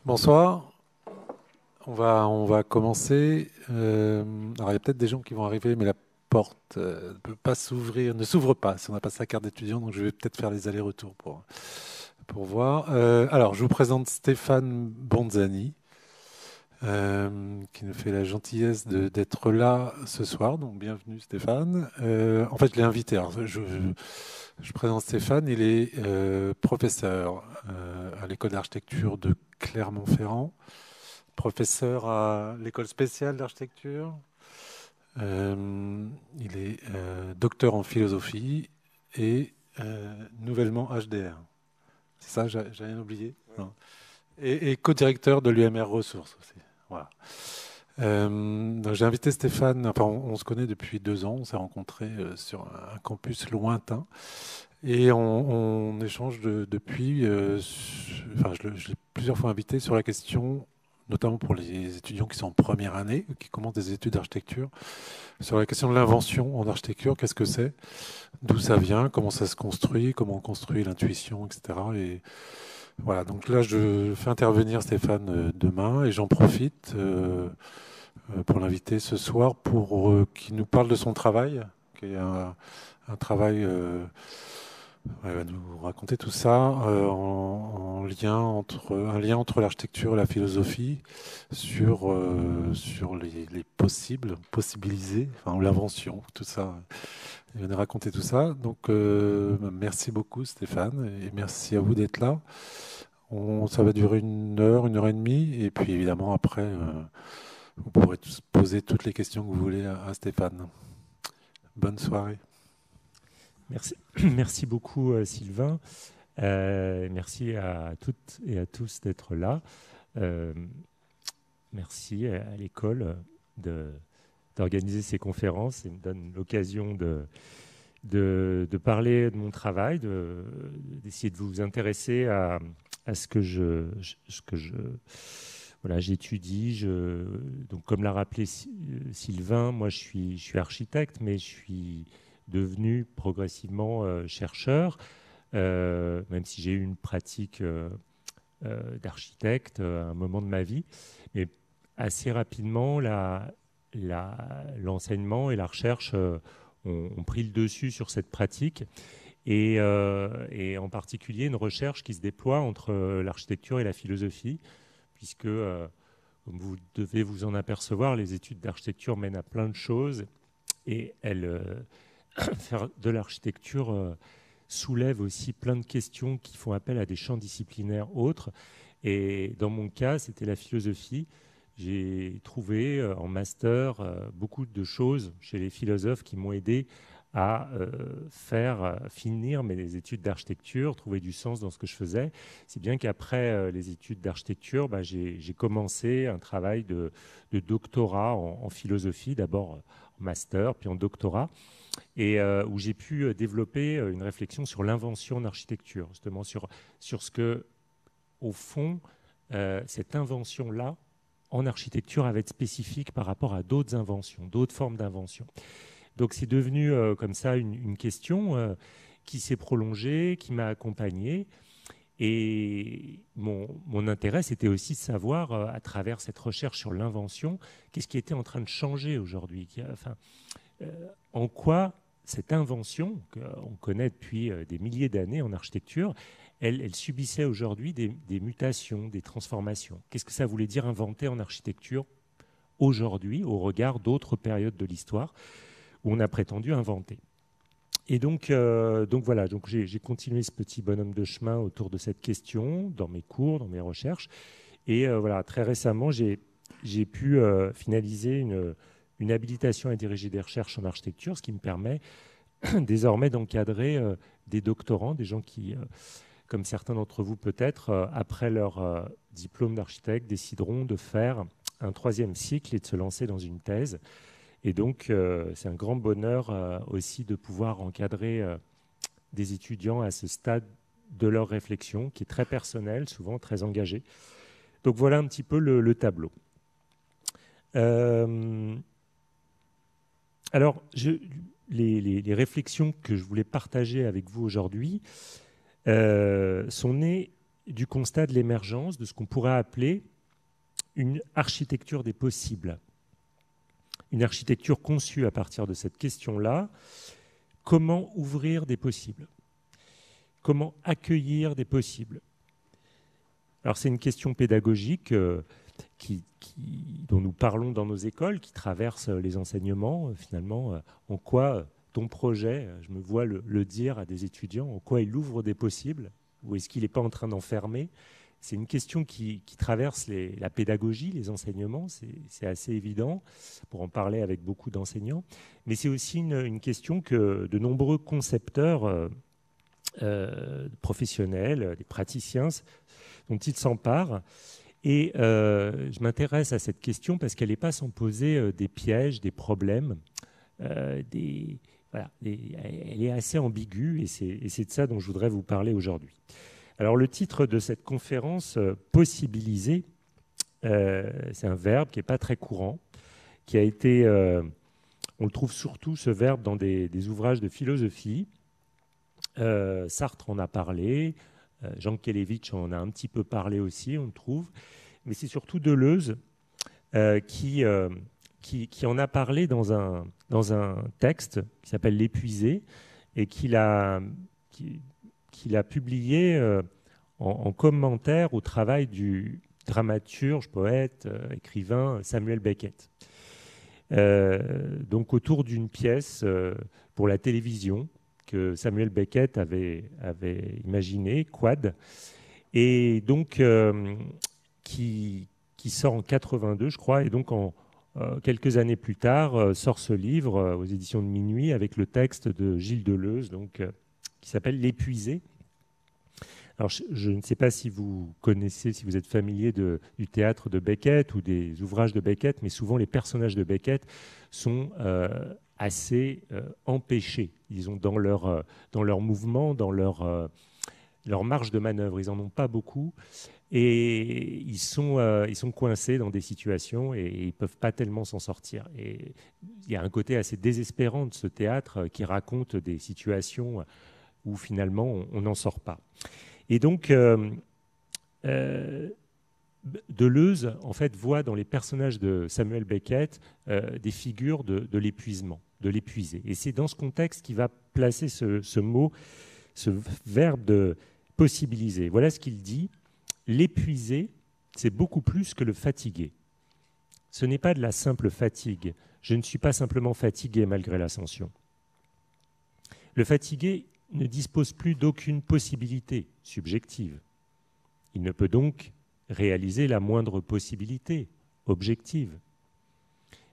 Bonsoir, on va commencer. Alors, il y a peut-être des gens qui vont arriver, mais la porte ne peut pas s'ouvrir, ne s'ouvre pas si on n'a pas sa carte d'étudiant, donc je vais peut-être faire les allers-retours pour voir. Alors, je vous présente Stéphane Bonzani, qui nous fait la gentillesse d'être là ce soir, donc bienvenue Stéphane. En fait, je l'ai invité. Alors, je présente Stéphane, il est professeur à l'école d'architecture de Clermont-Ferrand, professeur à l'école spéciale d'architecture. Il est docteur en philosophie et nouvellement HDR. C'est ça, j'ai rien oublié. Non. Et co-directeur de l'UMR Ressources aussi. Voilà. Donc j'ai invité Stéphane, enfin on se connaît depuis 2 ans, on s'est rencontrés sur un campus lointain et on échange depuis, enfin je l'ai plusieurs fois invité sur la question, notamment pour les étudiants qui sont en première année, qui commencent des études d'architecture, sur la question de l'invention en architecture, qu'est-ce que c'est, d'où ça vient, comment ça se construit, comment on construit l'intuition, etc. Et voilà, donc là je fais intervenir Stéphane demain et j'en profite pour l'inviter ce soir pour qu'il nous parle de son travail, qui est un travail, il va nous raconter tout ça en lien un lien entre l'architecture et la philosophie sur les possibilisés, enfin l'invention, tout ça. Il va nous raconter tout ça. Donc merci beaucoup Stéphane et merci à vous d'être là. Ça va durer 1 heure et demie et puis évidemment après vous pourrez poser toutes les questions que vous voulez à Stéphane. Bonne soirée. Merci, merci beaucoup Sylvain. Merci à toutes et à tous d'être là. Merci à l'école d'organiser ces conférences. Ça me donne l'occasion de parler de mon travail, d'essayer de vous intéresser à ce que voilà, j'étudie. Donc, comme l'a rappelé Sylvain, moi je suis architecte, mais je suis devenu progressivement chercheur, même si j'ai eu une pratique d'architecte à un moment de ma vie. Mais assez rapidement, l'enseignement et la recherche ont pris le dessus sur cette pratique. Et en particulier une recherche qui se déploie entre l'architecture et la philosophie, puisque, comme vous devez vous en apercevoir, les études d'architecture mènent à plein de choses, et faire de l'architecture soulève aussi plein de questions qui font appel à des champs disciplinaires autres. Et dans mon cas, c'était la philosophie. J'ai trouvé en master beaucoup de choses chez les philosophes qui m'ont aidé à finir mes études d'architecture, trouver du sens dans ce que je faisais. Si bien qu'après les études d'architecture, j'ai commencé un travail de doctorat en philosophie, d'abord en master, puis en doctorat, et où j'ai pu développer une réflexion sur l'invention en architecture, justement sur ce que, au fond, cette invention-là, en architecture, va être spécifique par rapport à d'autres inventions, d'autres formes d'invention. Donc c'est devenu comme ça une question qui s'est prolongée, qui m'a accompagné. Et mon intérêt, c'était aussi de savoir, à travers cette recherche sur l'invention, qu'est-ce qui était en train de changer aujourd'hui. En quoi cette invention, qu'on connaît depuis des milliers d'années en architecture, elle subissait aujourd'hui des mutations, des transformations. Qu'est-ce que ça voulait dire inventer en architecture aujourd'hui, au regard d'autres périodes de l'histoire où on a prétendu inventer. Et donc voilà, donc j'ai continué ce petit bonhomme de chemin autour de cette question, dans mes cours, dans mes recherches. Et voilà, très récemment, j'ai pu finaliser une habilitation à diriger des recherches en architecture, ce qui me permet désormais d'encadrer des doctorants, des gens qui, comme certains d'entre vous peut-être, après leur diplôme d'architecte, décideront de faire un 3e cycle et de se lancer dans une thèse. Et donc, c'est un grand bonheur aussi de pouvoir encadrer des étudiants à ce stade de leur réflexion, qui est très personnelle, souvent très engagée. Donc voilà un petit peu le tableau. Alors, les réflexions que je voulais partager avec vous aujourd'hui sont nées du constat de l'émergence de ce qu'on pourrait appeler une architecture des possibles. Une architecture conçue à partir de cette question-là. Comment ouvrir des possibles? Comment accueillir des possibles? Alors c'est une question pédagogique dont nous parlons dans nos écoles, qui traverse les enseignements. Finalement, en quoi ton projet, je me vois le dire à des étudiants, en quoi il ouvre des possibles, ou est-ce qu'il n'est pas en train d'enfermer? C'est une question qui traverse la pédagogie, les enseignements, c'est assez évident, pour en parler avec beaucoup d'enseignants. Mais c'est aussi une question que de nombreux concepteurs professionnels, des praticiens, dont ils s'emparent. Et je m'intéresse à cette question parce qu'elle n'est pas sans poser des pièges, des problèmes. Elle est assez ambiguë et c'est de ça dont je voudrais vous parler aujourd'hui. Alors le titre de cette conférence, possibiliser, c'est un verbe qui n'est pas très courant, qui a été, on le trouve surtout ce verbe dans des ouvrages de philosophie. Sartre en a parlé, Jean Kelevitch en a un petit peu parlé aussi, on le trouve, mais c'est surtout Deleuze qui en a parlé dans un texte qui s'appelle L'Épuisé et qu'il a publié en commentaire au travail du dramaturge, poète, écrivain Samuel Beckett. Donc autour d'une pièce pour la télévision que Samuel Beckett avait imaginé, Quad, et donc qui sort en 82, je crois, et donc quelques années plus tard sort ce livre aux éditions de Minuit avec le texte de Gilles Deleuze, donc qui s'appelle L'Épuisé. Alors je ne sais pas si vous connaissez, si vous êtes familier du théâtre de Beckett ou des ouvrages de Beckett, mais souvent les personnages de Beckett sont assez empêchés, disons, dans leur mouvement, dans leur marge de manœuvre. Ils n'en ont pas beaucoup et ils sont coincés dans des situations et ils ne peuvent pas tellement s'en sortir. Et il y a un côté assez désespérant de ce théâtre qui raconte des situations où finalement on n'en sort pas. Et donc Deleuze, en fait, voit dans les personnages de Samuel Beckett des figures de l'épuisement, de l'épuisé. Et c'est dans ce contexte qu'il va placer ce mot, ce verbe de possibiliser. Voilà ce qu'il dit. L'épuisé, c'est beaucoup plus que le fatigué. Ce n'est pas de la simple fatigue. Je ne suis pas simplement fatigué malgré l'ascension. Le fatigué ne dispose plus d'aucune possibilité subjective. Il ne peut donc réaliser la moindre possibilité objective.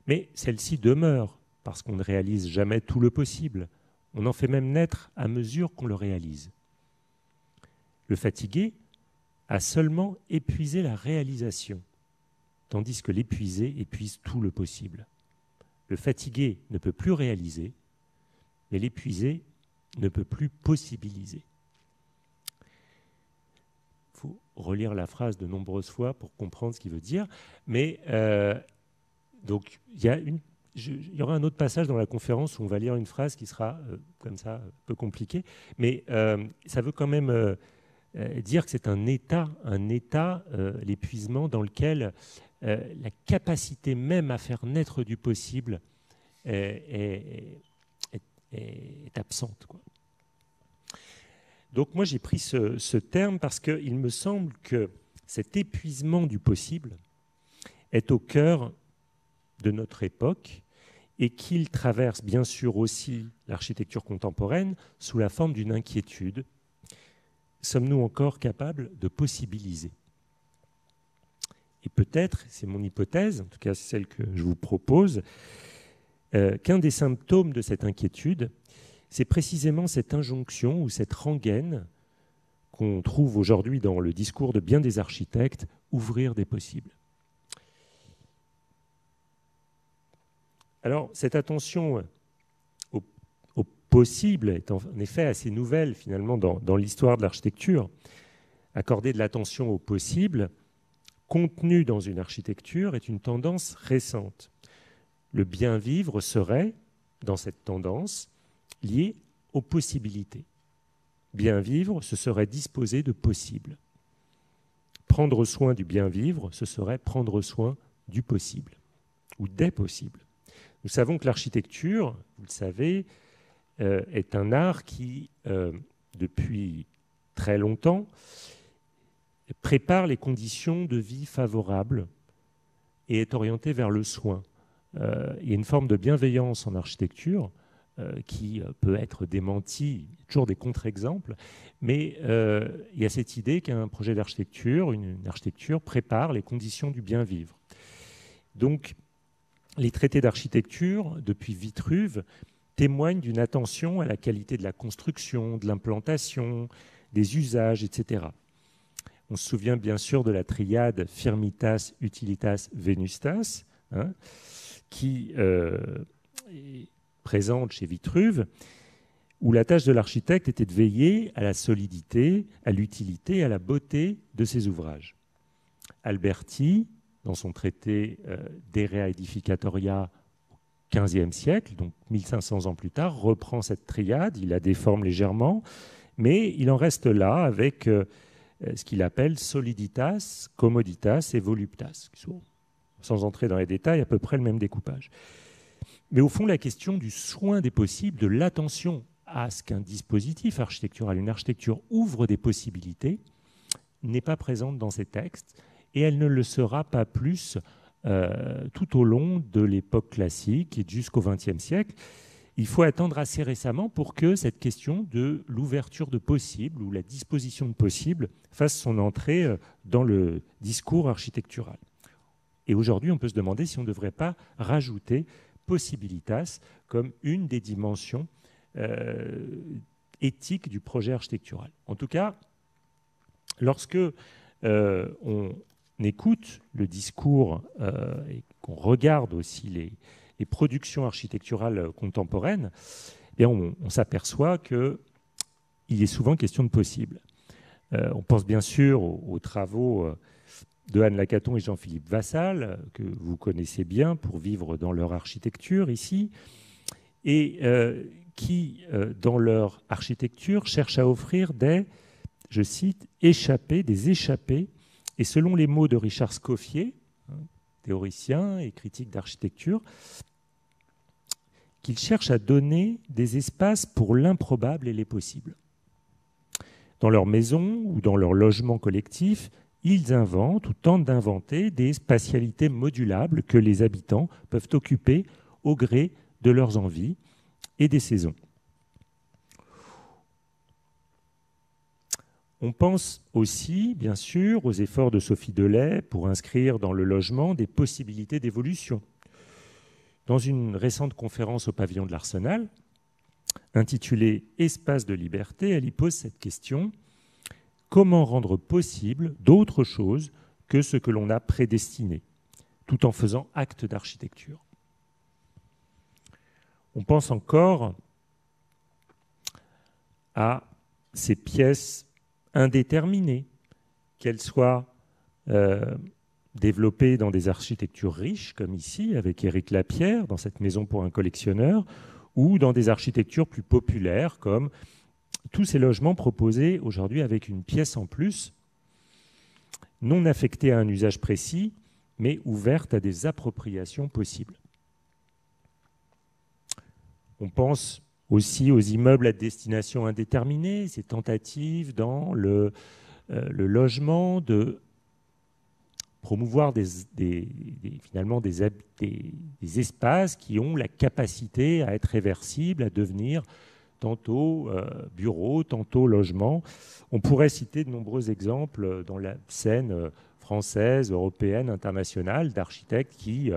Mais celle-ci demeure, parce qu'on ne réalise jamais tout le possible. On en fait même naître à mesure qu'on le réalise. Le fatigué a seulement épuisé la réalisation, tandis que l'épuisé épuise tout le possible. Le fatigué ne peut plus réaliser, mais l'épuisé ne peut plus possibiliser. Il faut relire la phrase de nombreuses fois pour comprendre ce qu'il veut dire. Mais donc, il y aura un autre passage dans la conférence où on va lire une phrase qui sera comme ça un peu compliquée, mais ça veut quand même dire que c'est un état, l'épuisement, dans lequel la capacité même à faire naître du possible est absente, quoi. Donc moi j'ai pris ce terme parce qu'il me semble que cet épuisement du possible est au cœur de notre époque et qu'il traverse bien sûr aussi l'architecture contemporaine sous la forme d'une inquiétude. Sommes-nous encore capables de possibiliser? Et peut-être, c'est mon hypothèse, en tout cas c'est celle que je vous propose, qu'un des symptômes de cette inquiétude, c'est précisément cette injonction ou cette rengaine qu'on trouve aujourd'hui dans le discours de bien des architectes, ouvrir des possibles. Alors, cette attention au possible est en effet assez nouvelle finalement dans l'histoire de l'architecture. Accorder de l'attention au possible, contenu dans une architecture, est une tendance récente. Le bien vivre serait, dans cette tendance, lié aux possibilités. Bien vivre, ce serait disposer de possibles. prendre soin du bien vivre, ce serait prendre soin du possible ou des possibles. Nous savons que l'architecture, vous le savez, est un art qui, depuis très longtemps, prépare les conditions de vie favorables et est orienté vers le soin. Il y a une forme de bienveillance en architecture qui peut être démentie, toujours des contre-exemples, mais il y a cette idée qu'un projet d'architecture, une architecture, prépare les conditions du bien vivre. Donc, les traités d'architecture, depuis Vitruve, témoignent d'une attention à la qualité de la construction, de l'implantation, des usages, etc. On se souvient bien sûr de la triade Firmitas, Utilitas, Venustas, hein, qui est présente chez Vitruve, où la tâche de l'architecte était de veiller à la solidité, à l'utilité, à la beauté de ses ouvrages. Alberti, dans son traité De Rea Edificatoria au XVe siècle, donc 1500 ans plus tard, reprend cette triade, il la déforme légèrement, mais il en reste là avec ce qu'il appelle soliditas, commoditas et voluptas, qui sont, sans entrer dans les détails, à peu près le même découpage. Mais au fond, la question du soin des possibles, de l'attention à ce qu'un dispositif architectural, une architecture ouvre des possibilités, n'est pas présente dans ces textes, et elle ne le sera pas plus tout au long de l'époque classique et jusqu'au XXe siècle. Il faut attendre assez récemment pour que cette question de l'ouverture de possibles ou la disposition de possibles fasse son entrée dans le discours architectural. Et aujourd'hui, on peut se demander si on ne devrait pas rajouter possibilitas comme une des dimensions éthiques du projet architectural. En tout cas, lorsque on écoute le discours et qu'on regarde aussi les productions architecturales contemporaines, eh bien on s'aperçoit qu'il est souvent question de possible. On pense bien sûr aux travaux de Anne Lacaton et Jean-Philippe Vassal, que vous connaissez bien pour vivre dans leur architecture ici, et qui, dans leur architecture, cherchent à offrir des, je cite, des échappées, et selon les mots de Richard Scoffier, théoricien et critique d'architecture, qu'ils cherchent à donner des espaces pour l'improbable et les possibles. Dans leur maison ou dans leur logement collectif, ils inventent ou tentent d'inventer des spatialités modulables que les habitants peuvent occuper au gré de leurs envies et des saisons. On pense aussi, bien sûr, aux efforts de Sophie Delay pour inscrire dans le logement des possibilités d'évolution. Dans une récente conférence au pavillon de l'Arsenal, intitulée « Espace de liberté », elle y pose cette question : comment rendre possible d'autres choses que ce que l'on a prédestiné, tout en faisant acte d'architecture? On pense encore à ces pièces indéterminées, qu'elles soient développées dans des architectures riches, comme ici, avec Éric Lapierre, dans cette maison pour un collectionneur, ou dans des architectures plus populaires, comme tous ces logements proposés aujourd'hui avec une pièce en plus, non affectée à un usage précis, mais ouverte à des appropriations possibles. On pense aussi aux immeubles à destination indéterminée, ces tentatives dans le logement de promouvoir finalement des espaces qui ont la capacité à être réversibles, à devenir tantôt bureaux, tantôt logements. On pourrait citer de nombreux exemples dans la scène française, européenne, internationale, d'architectes qui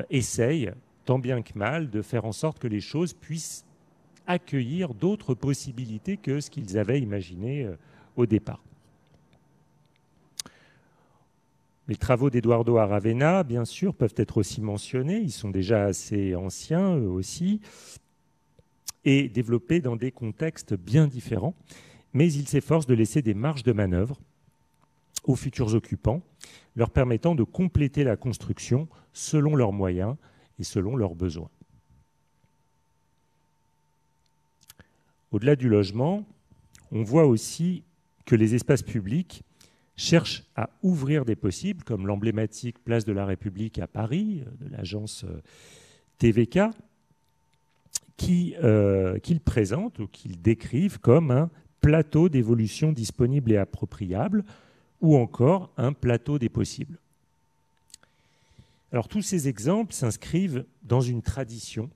essayent, tant bien que mal, de faire en sorte que les choses puissent accueillir d'autres possibilités que ce qu'ils avaient imaginé au départ. Les travaux d'Eduardo Aravena, bien sûr, peuvent être aussi mentionnés. Ils sont déjà assez anciens, eux aussi, et développés dans des contextes bien différents. Mais ils s'efforcent de laisser des marges de manœuvre aux futurs occupants, leur permettant de compléter la construction selon leurs moyens et selon leurs besoins. Au-delà du logement, on voit aussi que les espaces publics cherche à ouvrir des possibles, comme l'emblématique Place de la République à Paris, de l'agence TVK, qu'ils présentent ou qu'ils décrivent comme un plateau d'évolution disponible et appropriable, ou encore un plateau des possibles. Alors tous ces exemples s'inscrivent dans une tradition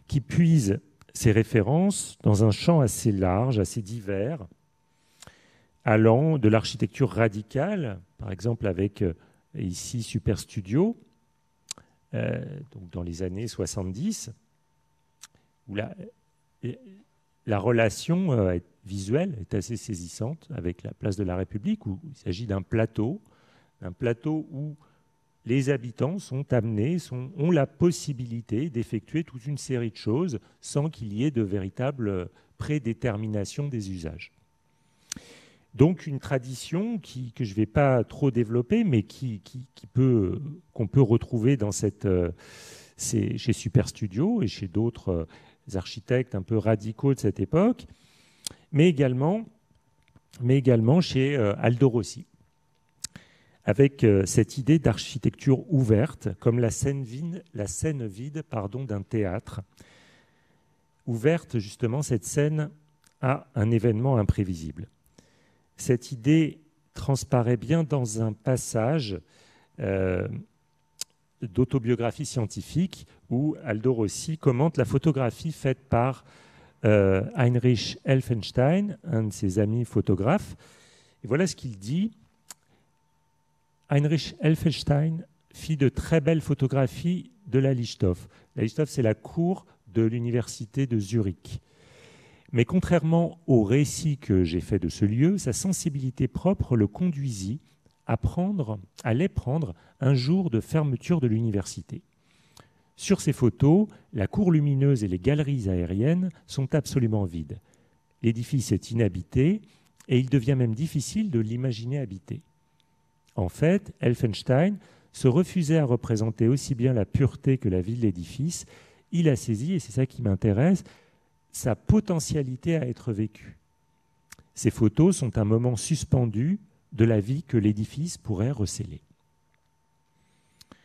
qui puise ses références dans un champ assez large, assez divers, allant de l'architecture radicale, par exemple avec ici Super Studio, donc dans les années 70, où la relation visuelle est assez saisissante avec la place de la République, où il s'agit d'un plateau où les habitants sont amenés, ont la possibilité d'effectuer toute une série de choses sans qu'il y ait de véritable prédétermination des usages. Donc une tradition que je ne vais pas trop développer, mais qu'on peut retrouver dans chez Super Studio et chez d'autres architectes un peu radicaux de cette époque, mais également chez Aldo Rossi, avec cette idée d'architecture ouverte, comme la scène vide d'un théâtre. Ouverte, justement, cette scène à un événement imprévisible. Cette idée transparaît bien dans un passage d'autobiographie scientifique où Aldo Rossi commente la photographie faite par Heinrich Elfenstein, un de ses amis photographes. Et voilà ce qu'il dit. Heinrich Elfenstein fit de très belles photographies de la Lichthof. La Lichthof, c'est la cour de l'université de Zurich. Mais contrairement au récit que j'ai fait de ce lieu, sa sensibilité propre le conduisit à les prendre un jour de fermeture de l'université. Sur ces photos, la cour lumineuse et les galeries aériennes sont absolument vides. L'édifice est inhabité et il devient même difficile de l'imaginer habité. En fait, Elfenstein se refusait à représenter aussi bien la pureté que la vie de l'édifice. Il a saisi, et c'est ça qui m'intéresse, sa potentialité à être vécue. Ces photos sont un moment suspendu de la vie que l'édifice pourrait recéler. On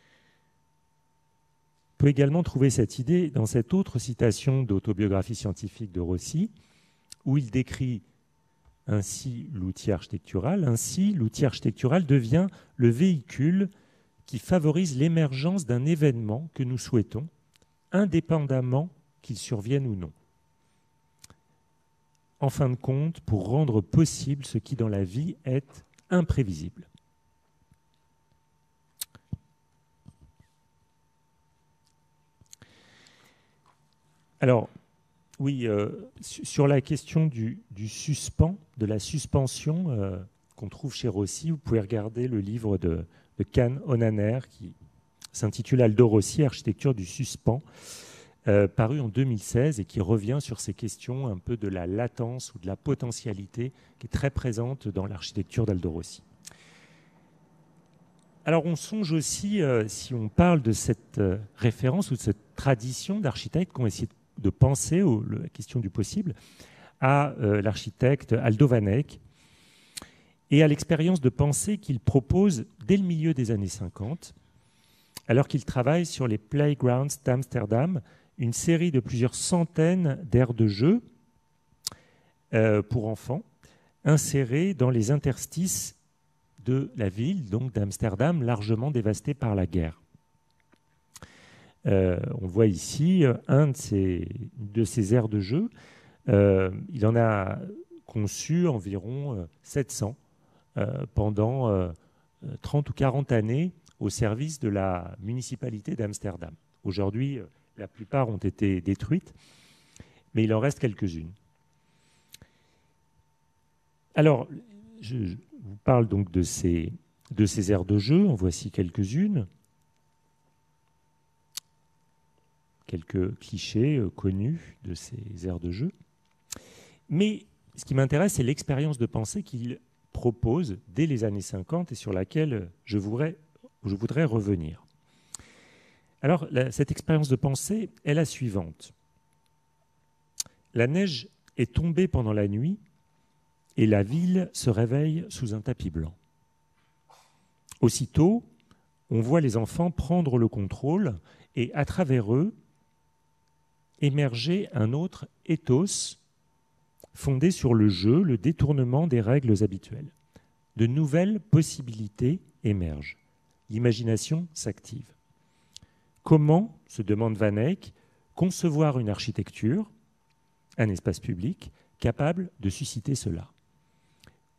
peut également trouver cette idée dans cette autre citation d'autobiographie scientifique de Rossi, où il décrit ainsi l'outil architectural. Ainsi, l'outil architectural devient le véhicule qui favorise l'émergence d'un événement que nous souhaitons, indépendamment qu'il survienne ou non. En fin de compte, pour rendre possible ce qui dans la vie est imprévisible. Alors, oui, sur la question du suspens, de la suspension qu'on trouve chez Rossi, vous pouvez regarder le livre de Can Onaner qui s'intitule Aldo Rossi, Architecture du suspens, paru en 2016 et qui revient sur ces questions un peu de la latence ou de la potentialité qui est très présente dans l'architecture d'Aldo Rossi. Alors on songe aussi, si on parle de cette référence ou de cette tradition d'architectes qui ont essayé de penser la question du possible, à l'architecte Aldo van Eyck et à l'expérience de pensée qu'il propose dès le milieu des années 50, alors qu'il travaille sur les Playgrounds d'Amsterdam, une série de plusieurs centaines d'aires de jeu pour enfants, insérées dans les interstices de la ville, donc d'Amsterdam, largement dévastée par la guerre. On voit ici un de ces aires de jeu. Il en a conçu environ 700 pendant 30 ou 40 années au service de la municipalité d'Amsterdam. Aujourd'hui, la plupart ont été détruites, mais il en reste quelques-unes. Alors, je vous parle donc de ces aires de jeu. En voici quelques-unes. Quelques clichés connus de ces aires de jeu. Mais ce qui m'intéresse, c'est l'expérience de pensée qu'il propose dès les années 50 et sur laquelle je voudrais revenir. Alors, cette expérience de pensée est la suivante. La neige est tombée pendant la nuit et la ville se réveille sous un tapis blanc. Aussitôt, on voit les enfants prendre le contrôle et, à travers eux, émerger un autre ethos fondé sur le jeu, le détournement des règles habituelles. De nouvelles possibilités émergent. L'imagination s'active. Comment, se demande Van Eyck, concevoir une architecture, un espace public, capable de susciter cela?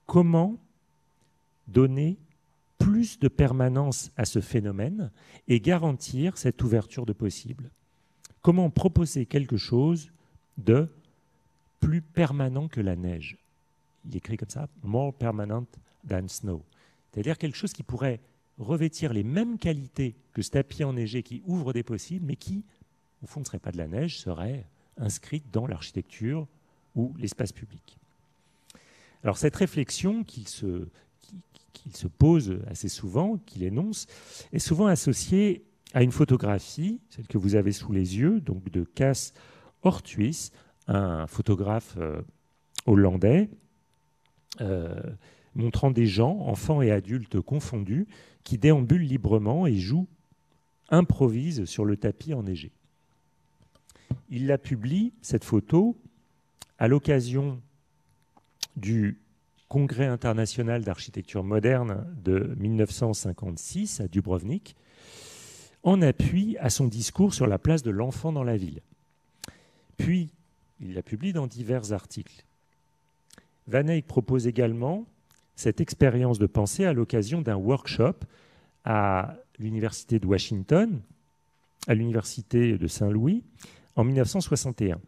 Comment donner plus de permanence à ce phénomène et garantir cette ouverture de possible? Comment proposer quelque chose de plus permanent que la neige? Il écrit comme ça, « more permanent than snow ». C'est-à-dire quelque chose qui pourrait revêtir les mêmes qualités que ce tapis enneigé qui ouvre des possibles, mais qui, au fond, ne serait pas de la neige, serait inscrite dans l'architecture ou l'espace public. Alors cette réflexion qu'il se pose assez souvent, qu'il énonce, est souvent associée à une photographie, celle que vous avez sous les yeux, donc de Cas Orthuis, un photographe hollandais, montrant des gens, enfants et adultes confondus, qui déambulent librement et improvisent sur le tapis enneigé. Il la publie, cette photo, à l'occasion du Congrès international d'architecture moderne de 1956 à Dubrovnik, en appui à son discours sur la place de l'enfant dans la ville. Puis, il la publie dans divers articles. Van Eyck propose également cette expérience de pensée à l'occasion d'un workshop à l'Université de Washington, à l'Université de Saint-Louis, en 1961.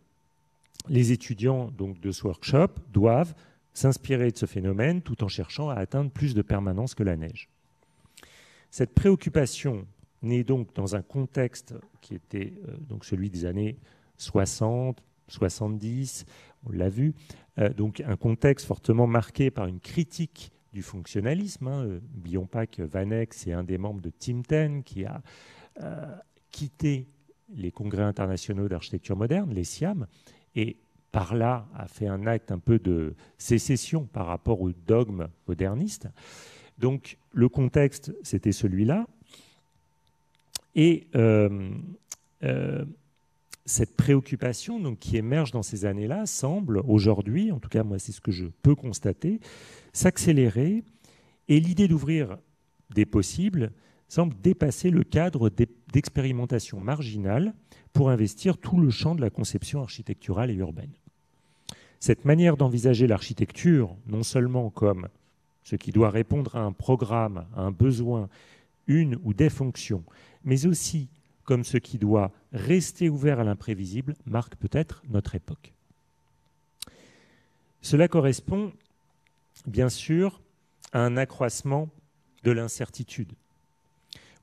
Les étudiants donc, de ce workshop doivent s'inspirer de ce phénomène tout en cherchant à atteindre plus de permanence que la neige. Cette préoccupation naît donc dans un contexte qui était donc celui des années 60, 70, on l'a vu, donc un contexte fortement marqué par une critique du fonctionnalisme. N'oublions pas que Van Eyck, c'est un des membres de Team 10 qui a quitté les congrès internationaux d'architecture moderne, les SIAM, et par là a fait un acte un peu de sécession par rapport au dogme moderniste. Donc le contexte, c'était celui-là. Et cette préoccupation donc, qui émerge dans ces années-là semble aujourd'hui, en tout cas moi c'est ce que je peux constater, s'accélérer, et l'idée d'ouvrir des possibles semble dépasser le cadre d'expérimentation marginale pour investir tout le champ de la conception architecturale et urbaine. Cette manière d'envisager l'architecture, non seulement comme ce qui doit répondre à un programme, à un besoin, une ou des fonctions, mais aussi comme ce qui doit rester ouvert à l'imprévisible, marque peut-être notre époque. Cela correspond, bien sûr, à un accroissement de l'incertitude,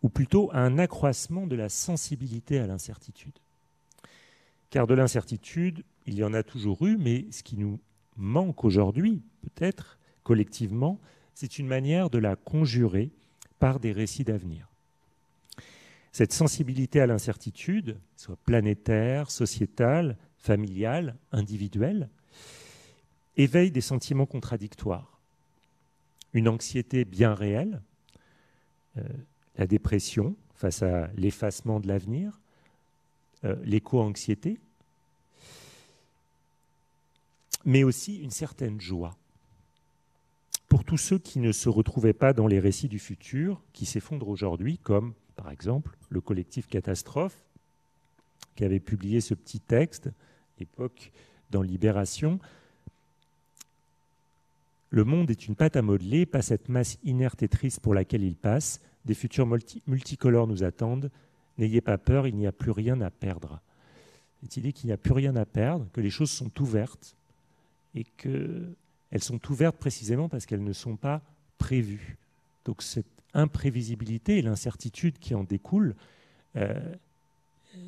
ou plutôt à un accroissement de la sensibilité à l'incertitude. Car de l'incertitude, il y en a toujours eu, mais ce qui nous manque aujourd'hui, peut-être collectivement, c'est une manière de la conjurer par des récits d'avenir. Cette sensibilité à l'incertitude, soit planétaire, sociétale, familiale, individuelle, éveille des sentiments contradictoires. Une anxiété bien réelle, la dépression face à l'effacement de l'avenir, l'éco-anxiété, mais aussi une certaine joie. Pour tous ceux qui ne se retrouvaient pas dans les récits du futur, qui s'effondrent aujourd'hui, comme par exemple le collectif Catastrophe, qui avait publié ce petit texte, à l'époque dans Libération. Le monde est une pâte à modeler, pas cette masse inerte et triste pour laquelle il passe. Des futurs multicolores nous attendent. N'ayez pas peur, il n'y a plus rien à perdre. Cette idée qu'il n'y a plus rien à perdre, que les choses sont ouvertes, et qu'elles sont ouvertes précisément parce qu'elles ne sont pas prévues. Donc cette imprévisibilité et l'incertitude qui en découlent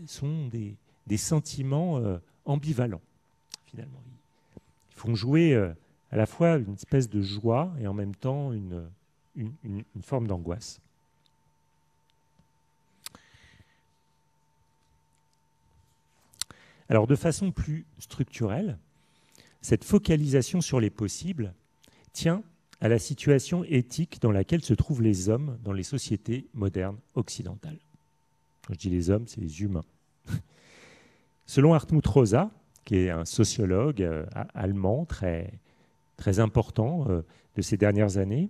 sont des sentiments ambivalents, finalement. Ils font jouer à la fois une espèce de joie et en même temps une forme d'angoisse. Alors, de façon plus structurelle, cette focalisation sur les possibles tient à la situation éthique dans laquelle se trouvent les hommes dans les sociétés modernes occidentales. Quand je dis les hommes, c'est les humains. Selon Hartmut Rosa, qui est un sociologue allemand très, très important de ces dernières années,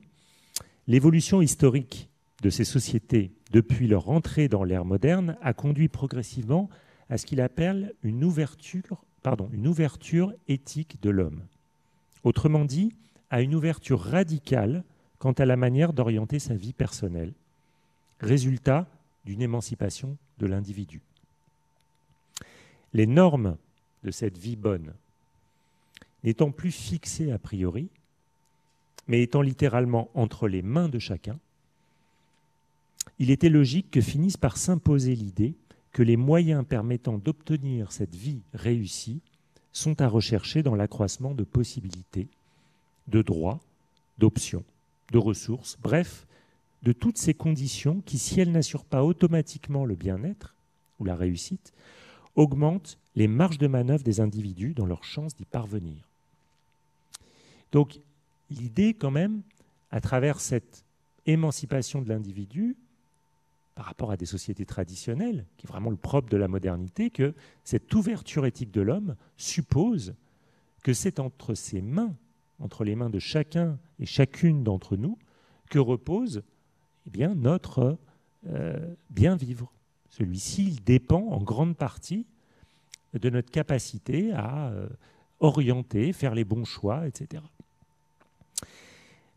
l'évolution historique de ces sociétés depuis leur entrée dans l'ère moderne a conduit progressivement à ce qu'il appelle une ouverture éthique de l'homme. Autrement dit, à une ouverture radicale quant à la manière d'orienter sa vie personnelle, résultat d'une émancipation de l'individu. Les normes de cette vie bonne n'étant plus fixées a priori, mais étant littéralement entre les mains de chacun, il était logique que finisse par s'imposer l'idée que les moyens permettant d'obtenir cette vie réussie sont à rechercher dans l'accroissement de possibilités, de droits, d'options, de ressources, bref, de toutes ces conditions qui, si elles n'assurent pas automatiquement le bien-être ou la réussite, augmentent les marges de manœuvre des individus dans leur chance d'y parvenir. Donc, l'idée quand même, à travers cette émancipation de l'individu, par rapport à des sociétés traditionnelles, qui est vraiment le propre de la modernité, que cette ouverture éthique de l'homme suppose que c'est entre ses mains, entre les mains de chacun et chacune d'entre nous, que repose notre bien vivre. Celui-ci, il dépend en grande partie de notre capacité à orienter, faire les bons choix, etc.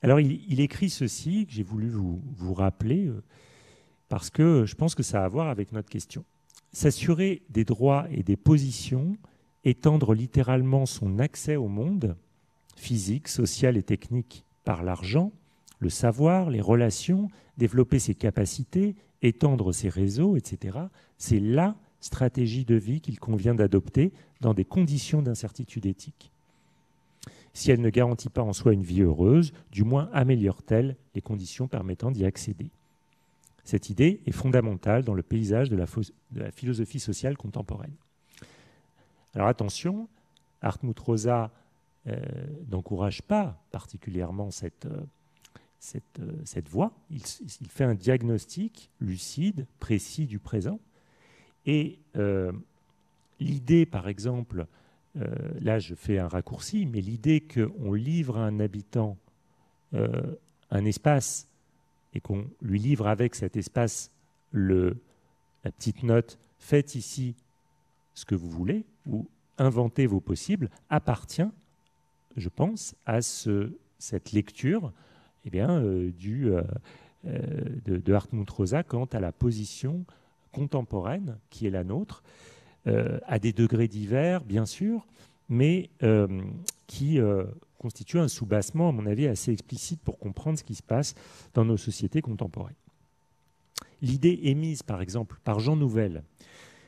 Alors, il écrit ceci, que j'ai voulu vous rappeler, parce que je pense que ça a à voir avec notre question. S'assurer des droits et des positions, étendre littéralement son accès au monde, physique, social et technique, par l'argent, le savoir, les relations, développer ses capacités, étendre ses réseaux, etc. C'est la stratégie de vie qu'il convient d'adopter dans des conditions d'incertitude éthique. Si elle ne garantit pas en soi une vie heureuse, du moins améliore-t-elle les conditions permettant d'y accéder. Cette idée est fondamentale dans le paysage de la philosophie sociale contemporaine. Alors attention, Hartmut Rosa n'encourage pas particulièrement cette voie. Il fait un diagnostic lucide, précis du présent. Et l'idée, par exemple, là je fais un raccourci, mais l'idée qu'on livre à un habitant un espace et qu'on lui livre avec cet espace la petite note « faites ici ce que vous voulez » ou « inventez vos possibles » appartient, je pense, à cette lecture de Hartmut Rosa quant à la position contemporaine qui est la nôtre, à des degrés divers, bien sûr, mais qui constitue un soubassement, à mon avis, assez explicite pour comprendre ce qui se passe dans nos sociétés contemporaines. L'idée émise, par exemple, par Jean Nouvel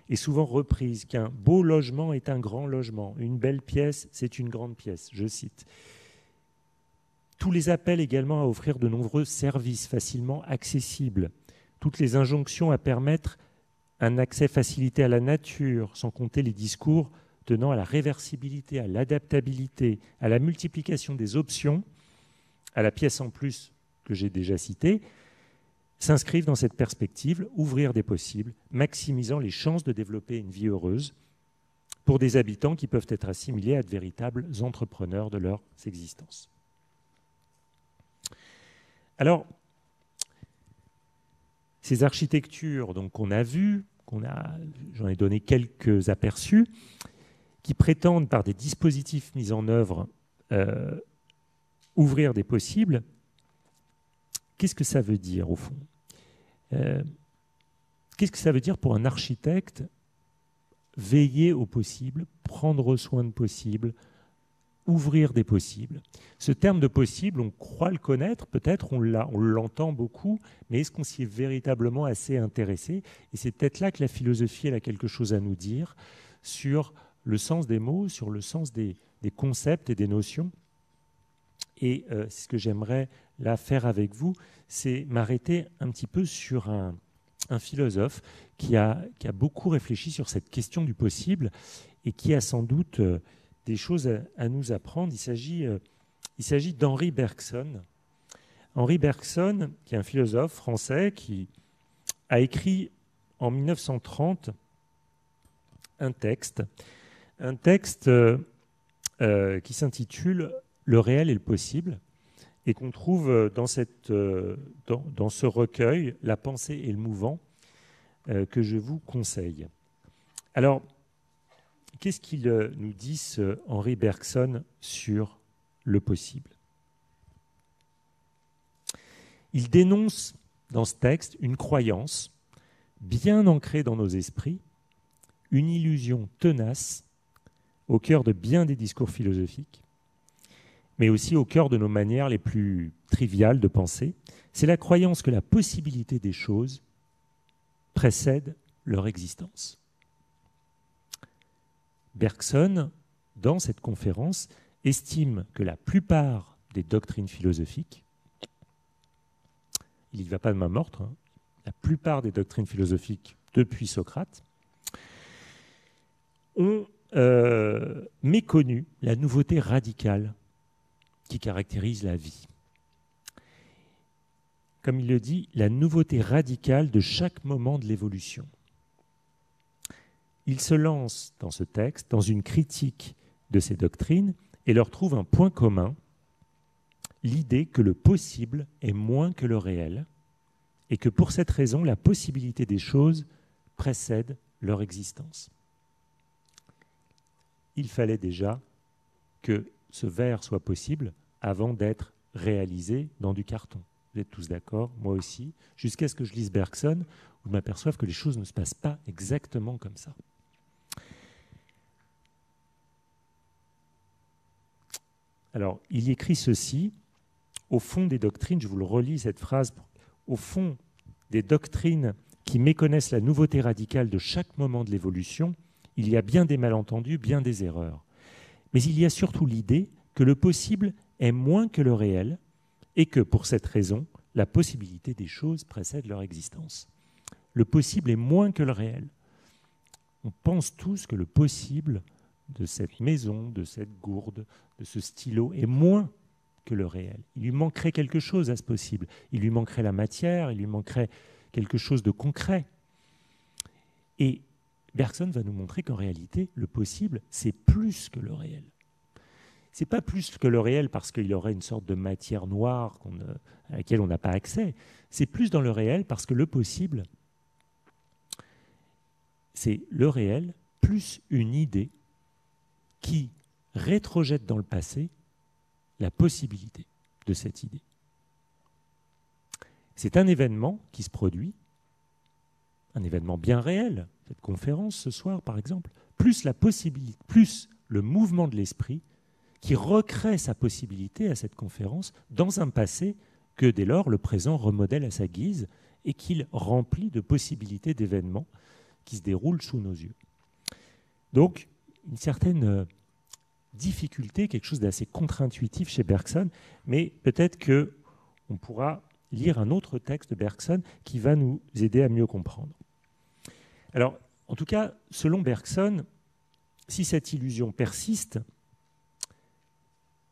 est souvent reprise qu'un beau logement est un grand logement, une belle pièce, c'est une grande pièce, je cite. Tous les appels également à offrir de nombreux services facilement accessibles, toutes les injonctions à permettre un accès facilité à la nature, sans compter les discours tenant à la réversibilité, à l'adaptabilité, à la multiplication des options, à la pièce en plus que j'ai déjà citée, s'inscrivent dans cette perspective, ouvrir des possibles, maximisant les chances de développer une vie heureuse pour des habitants qui peuvent être assimilés à de véritables entrepreneurs de leur existence. Alors, ces architectures qu'on a vues, j'en ai donné quelques aperçus, qui prétendent par des dispositifs mis en œuvre ouvrir des possibles, qu'est-ce que ça veut dire au fond ? Qu'est-ce que ça veut dire pour un architecte veiller au possible, prendre soin de possible, ouvrir des possibles ? Ce terme de possible, on croit le connaître, peut-être on l'entend beaucoup, mais est-ce qu'on s'y est véritablement assez intéressé ? Et c'est peut-être là que la philosophie elle a quelque chose à nous dire sur le sens des mots, sur le sens des concepts et des notions. Et ce que j'aimerais là faire avec vous, c'est m'arrêter un petit peu sur un philosophe qui a beaucoup réfléchi sur cette question du possible et qui a sans doute des choses à nous apprendre. Il s'agit d'Henri Bergson, Henri Bergson, qui est un philosophe français, qui a écrit en 1930 un texte qui s'intitule « Le réel et le possible » et qu'on trouve dans ce recueil, La pensée et le mouvant, que je vous conseille. Alors, qu'est-ce qu'il nous dit, ce Henri Bergson, sur le possible? Il dénonce dans ce texte une croyance bien ancrée dans nos esprits, une illusion tenace au cœur de bien des discours philosophiques, mais aussi au cœur de nos manières les plus triviales de penser. C'est la croyance que la possibilité des choses précède leur existence. Bergson, dans cette conférence, estime que la plupart des doctrines philosophiques, il n'y va pas de main morte, la plupart des doctrines philosophiques depuis Socrate, ont méconnu la nouveauté radicale qui caractérise la vie. Comme il le dit, la nouveauté radicale de chaque moment de l'évolution. Il se lance dans ce texte, dans une critique de ces doctrines, et leur trouve un point commun, l'idée que le possible est moins que le réel, et que pour cette raison, la possibilité des choses précède leur existence. Il fallait déjà que ce verre soit possible avant d'être réalisé dans du carton. Vous êtes tous d'accord, moi aussi, jusqu'à ce que je lise Bergson, où je m'aperçoive que les choses ne se passent pas exactement comme ça. Alors, il écrit ceci, au fond des doctrines, je vous le relis cette phrase, au fond des doctrines qui méconnaissent la nouveauté radicale de chaque moment de l'évolution, il y a bien des malentendus, bien des erreurs. Mais il y a surtout l'idée que le possible est moins que le réel et que, pour cette raison, la possibilité des choses précède leur existence. Le possible est moins que le réel. On pense tous que le possible de cette maison, de cette gourde, de ce stylo est moins que le réel. Il lui manquerait quelque chose à ce possible. Il lui manquerait la matière, il lui manquerait quelque chose de concret. Et Bergson va nous montrer qu'en réalité, le possible, c'est plus que le réel. Ce n'est pas plus que le réel parce qu'il y aurait une sorte de matière noire à laquelle on n'a pas accès. C'est plus dans le réel parce que le possible, c'est le réel plus une idée qui rétrojette dans le passé la possibilité de cette idée. C'est un événement qui se produit, un événement bien réel, cette conférence ce soir par exemple, plus la possibilité, plus le mouvement de l'esprit qui recrée sa possibilité à cette conférence dans un passé que dès lors le présent remodèle à sa guise et qu'il remplit de possibilités d'événements qui se déroulent sous nos yeux. Donc, une certaine difficulté, quelque chose d'assez contre-intuitif chez Bergson, mais peut-être qu'on pourra lire un autre texte de Bergson qui va nous aider à mieux comprendre. Alors, en tout cas, selon Bergson, si cette illusion persiste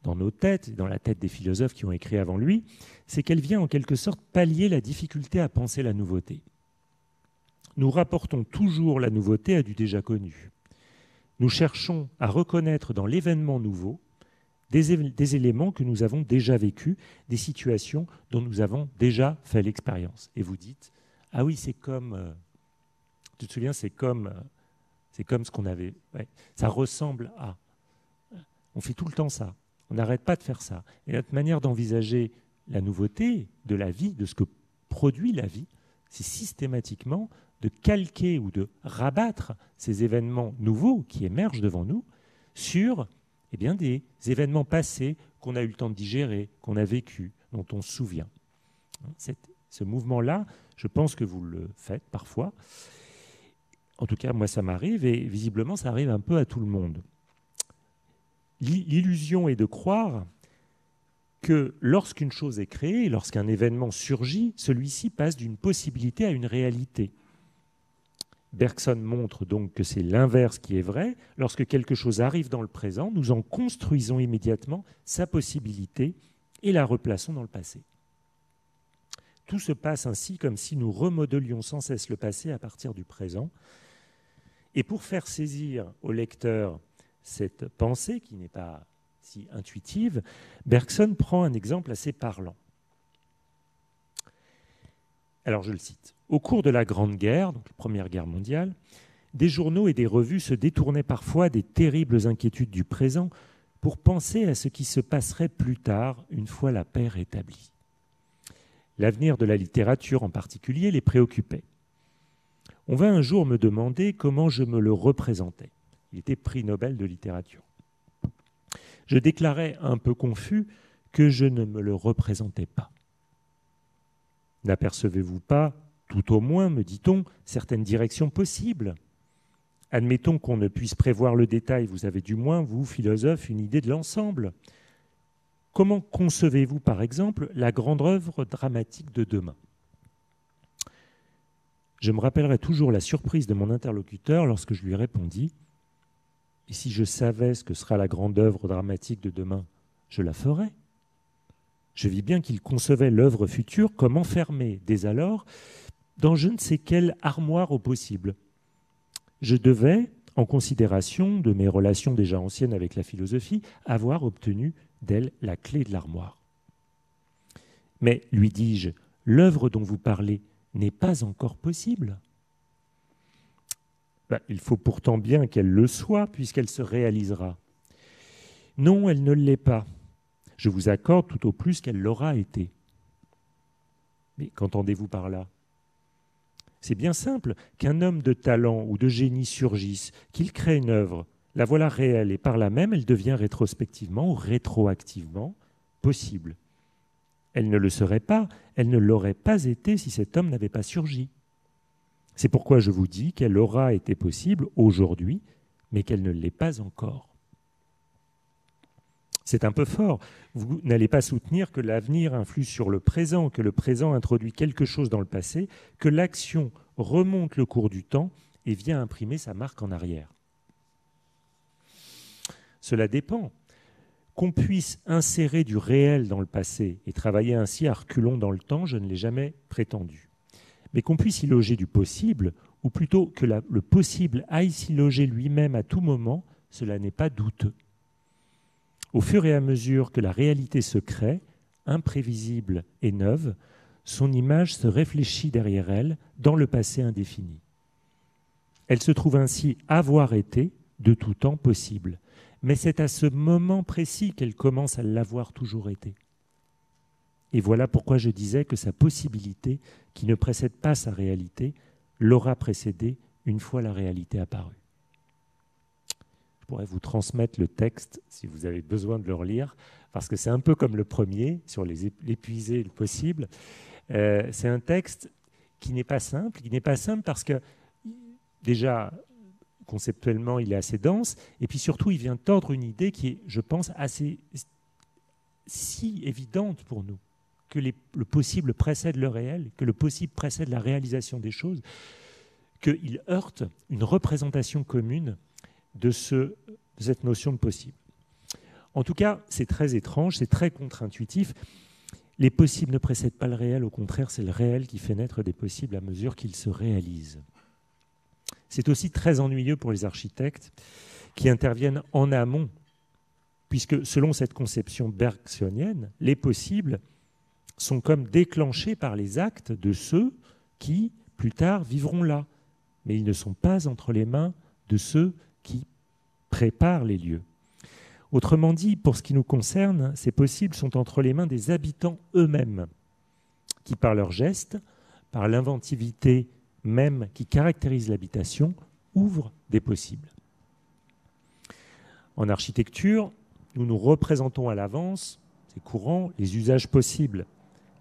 dans nos têtes, et dans la tête des philosophes qui ont écrit avant lui, c'est qu'elle vient en quelque sorte pallier la difficulté à penser la nouveauté. Nous rapportons toujours la nouveauté à du déjà connu. Nous cherchons à reconnaître dans l'événement nouveau des éléments que nous avons déjà vécus, des situations dont nous avons déjà fait l'expérience. Et vous dites, ah oui, c'est comme, tu te souviens, c'est comme ce qu'on avait, ouais, ça ressemble à. On fait tout le temps ça, on n'arrête pas de faire ça. Et notre manière d'envisager la nouveauté de la vie, de ce que produit la vie, c'est systématiquement de calquer ou de rabattre ces événements nouveaux qui émergent devant nous sur des événements passés qu'on a eu le temps de digérer, qu'on a vécu, dont on se souvient. Ce mouvement-là, je pense que vous le faites parfois. En tout cas, moi, ça m'arrive et visiblement, ça arrive un peu à tout le monde. L'illusion est de croire que lorsqu'une chose est créée, lorsqu'un événement surgit, celui-ci passe d'une possibilité à une réalité. Bergson montre donc que c'est l'inverse qui est vrai. Lorsque quelque chose arrive dans le présent, nous en construisons immédiatement sa possibilité et la replaçons dans le passé. Tout se passe ainsi comme si nous remodelions sans cesse le passé à partir du présent. Et pour faire saisir au lecteur cette pensée qui n'est pas si intuitive, Bergson prend un exemple assez parlant. Alors je le cite. Au cours de la Grande Guerre, donc la Première Guerre mondiale, des journaux et des revues se détournaient parfois des terribles inquiétudes du présent pour penser à ce qui se passerait plus tard, une fois la paix rétablie. L'avenir de la littérature en particulier les préoccupait. On vint un jour me demander comment je me le représentais. Il était prix Nobel de littérature. Je déclarais un peu confus que je ne me le représentais pas. N'apercevez-vous pas, tout au moins, me dit-on, certaines directions possibles ? Admettons qu'on ne puisse prévoir le détail, vous avez du moins, vous, philosophe, une idée de l'ensemble. Comment concevez-vous, par exemple, la grande œuvre dramatique de demain ? Je me rappellerai toujours la surprise de mon interlocuteur lorsque je lui répondis « Et si je savais ce que sera la grande œuvre dramatique de demain, je la ferais ?» Je vis bien qu'il concevait l'œuvre future comme enfermée, dès alors, dans je ne sais quelle armoire au possible. Je devais, en considération de mes relations déjà anciennes avec la philosophie, avoir obtenu d'elle la clé de l'armoire. Mais, lui dis-je, l'œuvre dont vous parlez n'est pas encore possible. Il faut pourtant bien qu'elle le soit, puisqu'elle se réalisera. Non, elle ne l'est pas. Je vous accorde tout au plus qu'elle l'aura été. Mais qu'entendez-vous par là ? C'est bien simple, qu'un homme de talent ou de génie surgisse, qu'il crée une œuvre, la voilà réelle, et par là même, elle devient rétrospectivement ou rétroactivement possible. Elle ne le serait pas, elle ne l'aurait pas été si cet homme n'avait pas surgi. C'est pourquoi je vous dis qu'elle aura été possible aujourd'hui, mais qu'elle ne l'est pas encore. C'est un peu fort. Vous n'allez pas soutenir que l'avenir influe sur le présent, que le présent introduit quelque chose dans le passé, que l'action remonte le cours du temps et vient imprimer sa marque en arrière. Cela dépend. Qu'on puisse insérer du réel dans le passé et travailler ainsi à reculons dans le temps, je ne l'ai jamais prétendu. Mais qu'on puisse y loger du possible, ou plutôt que le possible aille s'y loger lui-même à tout moment, cela n'est pas douteux. Au fur et à mesure que la réalité se crée, imprévisible et neuve, son image se réfléchit derrière elle dans le passé indéfini. Elle se trouve ainsi avoir été de tout temps possible. Mais c'est à ce moment précis qu'elle commence à l'avoir toujours été. Et voilà pourquoi je disais que sa possibilité, qui ne précède pas sa réalité, l'aura précédée une fois la réalité apparue. Je pourrais vous transmettre le texte si vous avez besoin de le relire, parce que c'est un peu comme le premier, sur l'épuisé et le possible. C'est un texte qui n'est pas simple parce que, déjà, conceptuellement, il est assez dense, et puis surtout, il vient tordre une idée qui est, je pense, assez si évidente pour nous, que le possible précède le réel, que le possible précède la réalisation des choses, qu'il heurte une représentation commune de cette notion de possible. En tout cas, c'est très étrange, c'est très contre-intuitif. Les possibles ne précèdent pas le réel, au contraire, c'est le réel qui fait naître des possibles à mesure qu'ils se réalisent. C'est aussi très ennuyeux pour les architectes qui interviennent en amont, puisque selon cette conception bergsonienne, les possibles sont comme déclenchés par les actes de ceux qui, plus tard, vivront là. Mais ils ne sont pas entre les mains de ceux qui préparent les lieux. Autrement dit, pour ce qui nous concerne, ces possibles sont entre les mains des habitants eux-mêmes, qui par leurs gestes, par l'inventivité même qui caractérise l'habitation, ouvrent des possibles. En architecture, nous nous représentons à l'avance, c'est courant, les usages possibles,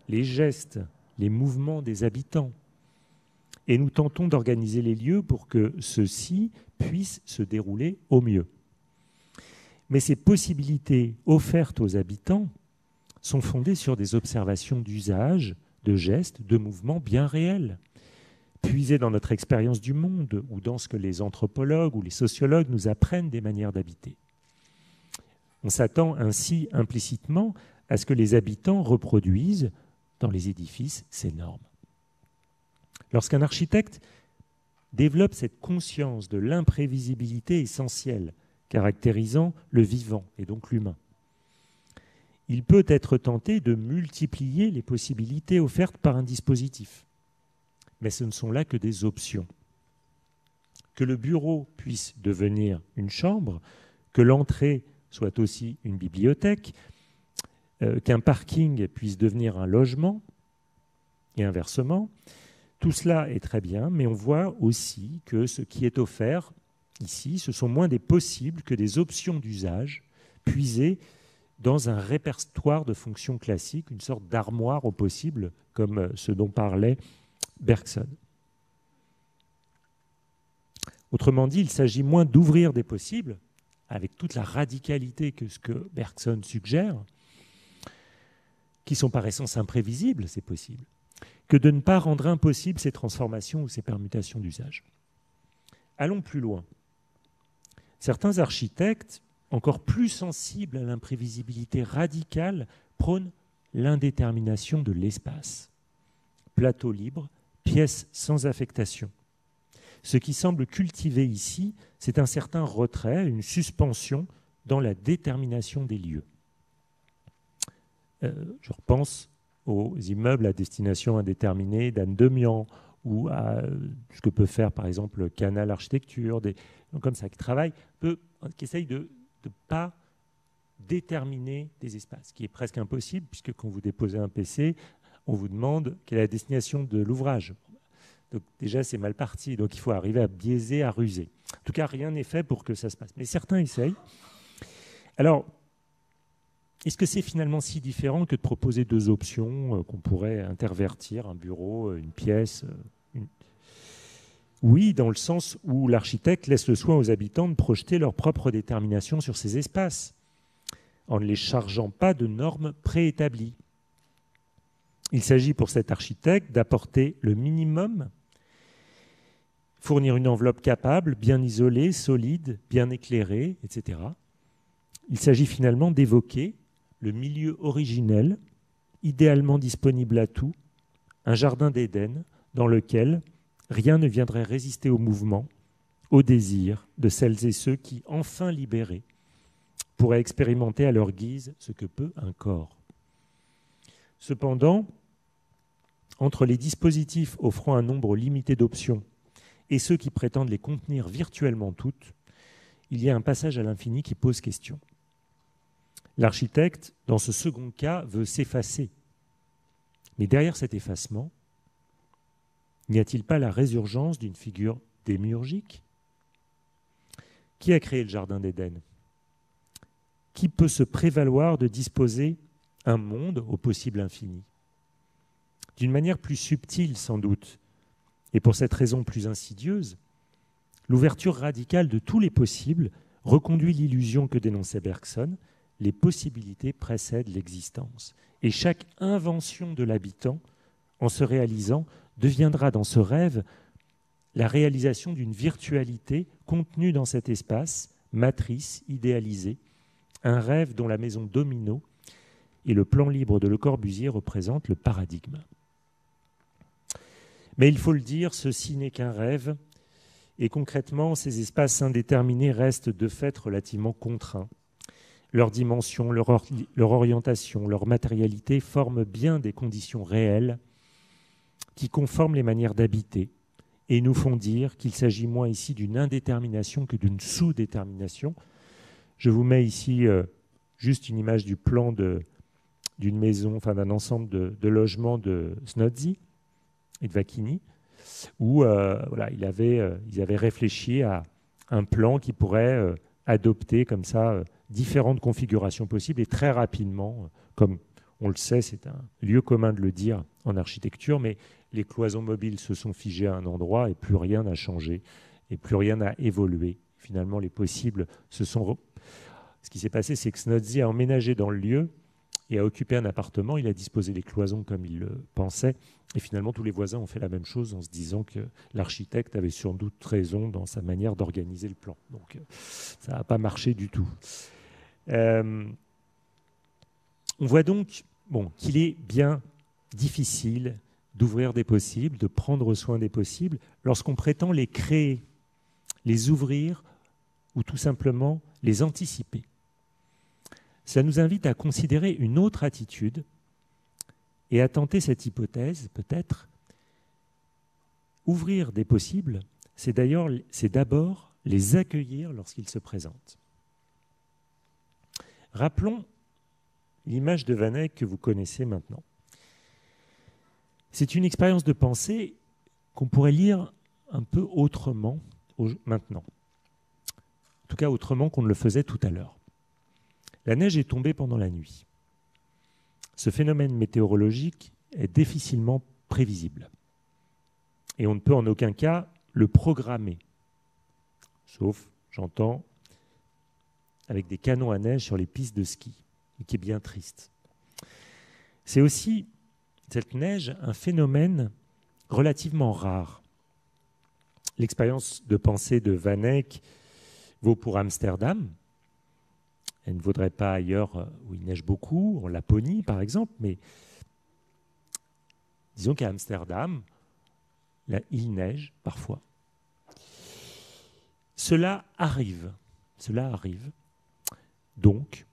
les gestes, les mouvements des habitants. Et nous tentons d'organiser les lieux pour que ceux-ci puissent se dérouler au mieux. Mais ces possibilités offertes aux habitants sont fondées sur des observations d'usage, de gestes, de mouvements bien réels, puisés dans notre expérience du monde ou dans ce que les anthropologues ou les sociologues nous apprennent des manières d'habiter. On s'attend ainsi implicitement à ce que les habitants reproduisent, dans les édifices ces normes. Lorsqu'un architecte développe cette conscience de l'imprévisibilité essentielle caractérisant le vivant et donc l'humain, il peut être tenté de multiplier les possibilités offertes par un dispositif. Mais ce ne sont là que des options. Que le bureau puisse devenir une chambre, que l'entrée soit aussi une bibliothèque, qu'un parking puisse devenir un logement, et inversement, tout cela est très bien, mais on voit aussi que ce qui est offert ici, ce sont moins des possibles que des options d'usage puisées dans un répertoire de fonctions classiques, une sorte d'armoire aux possibles, comme ce dont parlait Bergson. Autrement dit, il s'agit moins d'ouvrir des possibles, avec toute la radicalité que ce que Bergson suggère, qui sont par essence imprévisibles, ces possibles, que de ne pas rendre impossibles ces transformations ou ces permutations d'usage. Allons plus loin. Certains architectes, encore plus sensibles à l'imprévisibilité radicale, prônent l'indétermination de l'espace. Plateau libre, pièce sans affectation. Ce qui semble cultiver ici, c'est un certain retrait, une suspension dans la détermination des lieux. Je repense aux immeubles à destination indéterminée d'Anne Demian ou à ce que peut faire par exemple Canal Architecture, des gens comme ça qui travaillent, qui essayent de ne pas déterminer des espaces, ce qui est presque impossible puisque quand vous déposez un PC, on vous demande quelle est la destination de l'ouvrage. Donc déjà c'est mal parti, donc il faut arriver à biaiser, à ruser. En tout cas rien n'est fait pour que ça se passe, mais certains essayent. Alors est-ce que c'est finalement si différent que de proposer deux options qu'on pourrait intervertir, un bureau, une pièce Oui, dans le sens où l'architecte laisse le soin aux habitants de projeter leur propre détermination sur ces espaces, en ne les chargeant pas de normes préétablies. Il s'agit pour cet architecte d'apporter le minimum, fournir une enveloppe capable, bien isolée, solide, bien éclairée, etc. Il s'agit finalement d'évoquer le milieu originel, idéalement disponible à tout, un jardin d'Éden dans lequel rien ne viendrait résister au mouvement, au désir de celles et ceux qui, enfin libérés, pourraient expérimenter à leur guise ce que peut un corps. Cependant, entre les dispositifs offrant un nombre limité d'options et ceux qui prétendent les contenir virtuellement toutes, il y a un passage à l'infini qui pose question. L'architecte, dans ce second cas, veut s'effacer. Mais derrière cet effacement, n'y a-t-il pas la résurgence d'une figure démiurgique ? Qui a créé le jardin d'Éden ? Qui peut se prévaloir de disposer un monde au possible infini ? D'une manière plus subtile sans doute, et pour cette raison plus insidieuse, l'ouverture radicale de tous les possibles reconduit l'illusion que dénonçait Bergson. Les possibilités précèdent l'existence. Et chaque invention de l'habitant, en se réalisant, deviendra dans ce rêve la réalisation d'une virtualité contenue dans cet espace, matrice, idéalisée, un rêve dont la maison Domino et le plan libre de Le Corbusier représentent le paradigme. Mais il faut le dire, ceci n'est qu'un rêve, et concrètement, ces espaces indéterminés restent de fait relativement contraints. Leur dimension, leur orientation, leur matérialité forment bien des conditions réelles qui conforment les manières d'habiter et nous font dire qu'il s'agit moins ici d'une indétermination que d'une sous-détermination. Je vous mets ici juste une image du plan d'une maison, enfin d'un ensemble de logements de Snodzy et de Vacchini, où ils avaient réfléchi à un plan qui pourrait adopter comme ça différentes configurations possibles et très rapidement, comme on le sait, c'est un lieu commun de le dire en architecture, mais les cloisons mobiles se sont figées à un endroit et plus rien n'a changé et plus rien n'a évolué. Finalement, les possibles se sont... Ce qui s'est passé, c'est que Snodzy a emménagé dans le lieu et a occupé un appartement, il a disposé les cloisons comme il le pensait, et finalement tous les voisins ont fait la même chose en se disant que l'architecte avait sans doute raison dans sa manière d'organiser le plan. Donc ça n'a pas marché du tout. On voit donc qu'il est bien difficile d'ouvrir des possibles, de prendre soin des possibles, lorsqu'on prétend les créer, les ouvrir ou tout simplement les anticiper. Cela nous invite à considérer une autre attitude et à tenter cette hypothèse, peut-être. Ouvrir des possibles, c'est d'abord les accueillir lorsqu'ils se présentent. Rappelons l'image de Van Eyck que vous connaissez maintenant. C'est une expérience de pensée qu'on pourrait lire un peu autrement maintenant. En tout cas, autrement qu'on ne le faisait tout à l'heure. La neige est tombée pendant la nuit. Ce phénomène météorologique est difficilement prévisible. Et on ne peut en aucun cas le programmer. Sauf, j'entends, avec des canons à neige sur les pistes de ski, ce qui est bien triste. C'est aussi, cette neige, un phénomène relativement rare. L'expérience de pensée de Van Eyck vaut pour Amsterdam. Elle ne vaudrait pas ailleurs où il neige beaucoup, en Laponie par exemple, mais disons qu'à Amsterdam, là, il neige parfois. Cela arrive donc,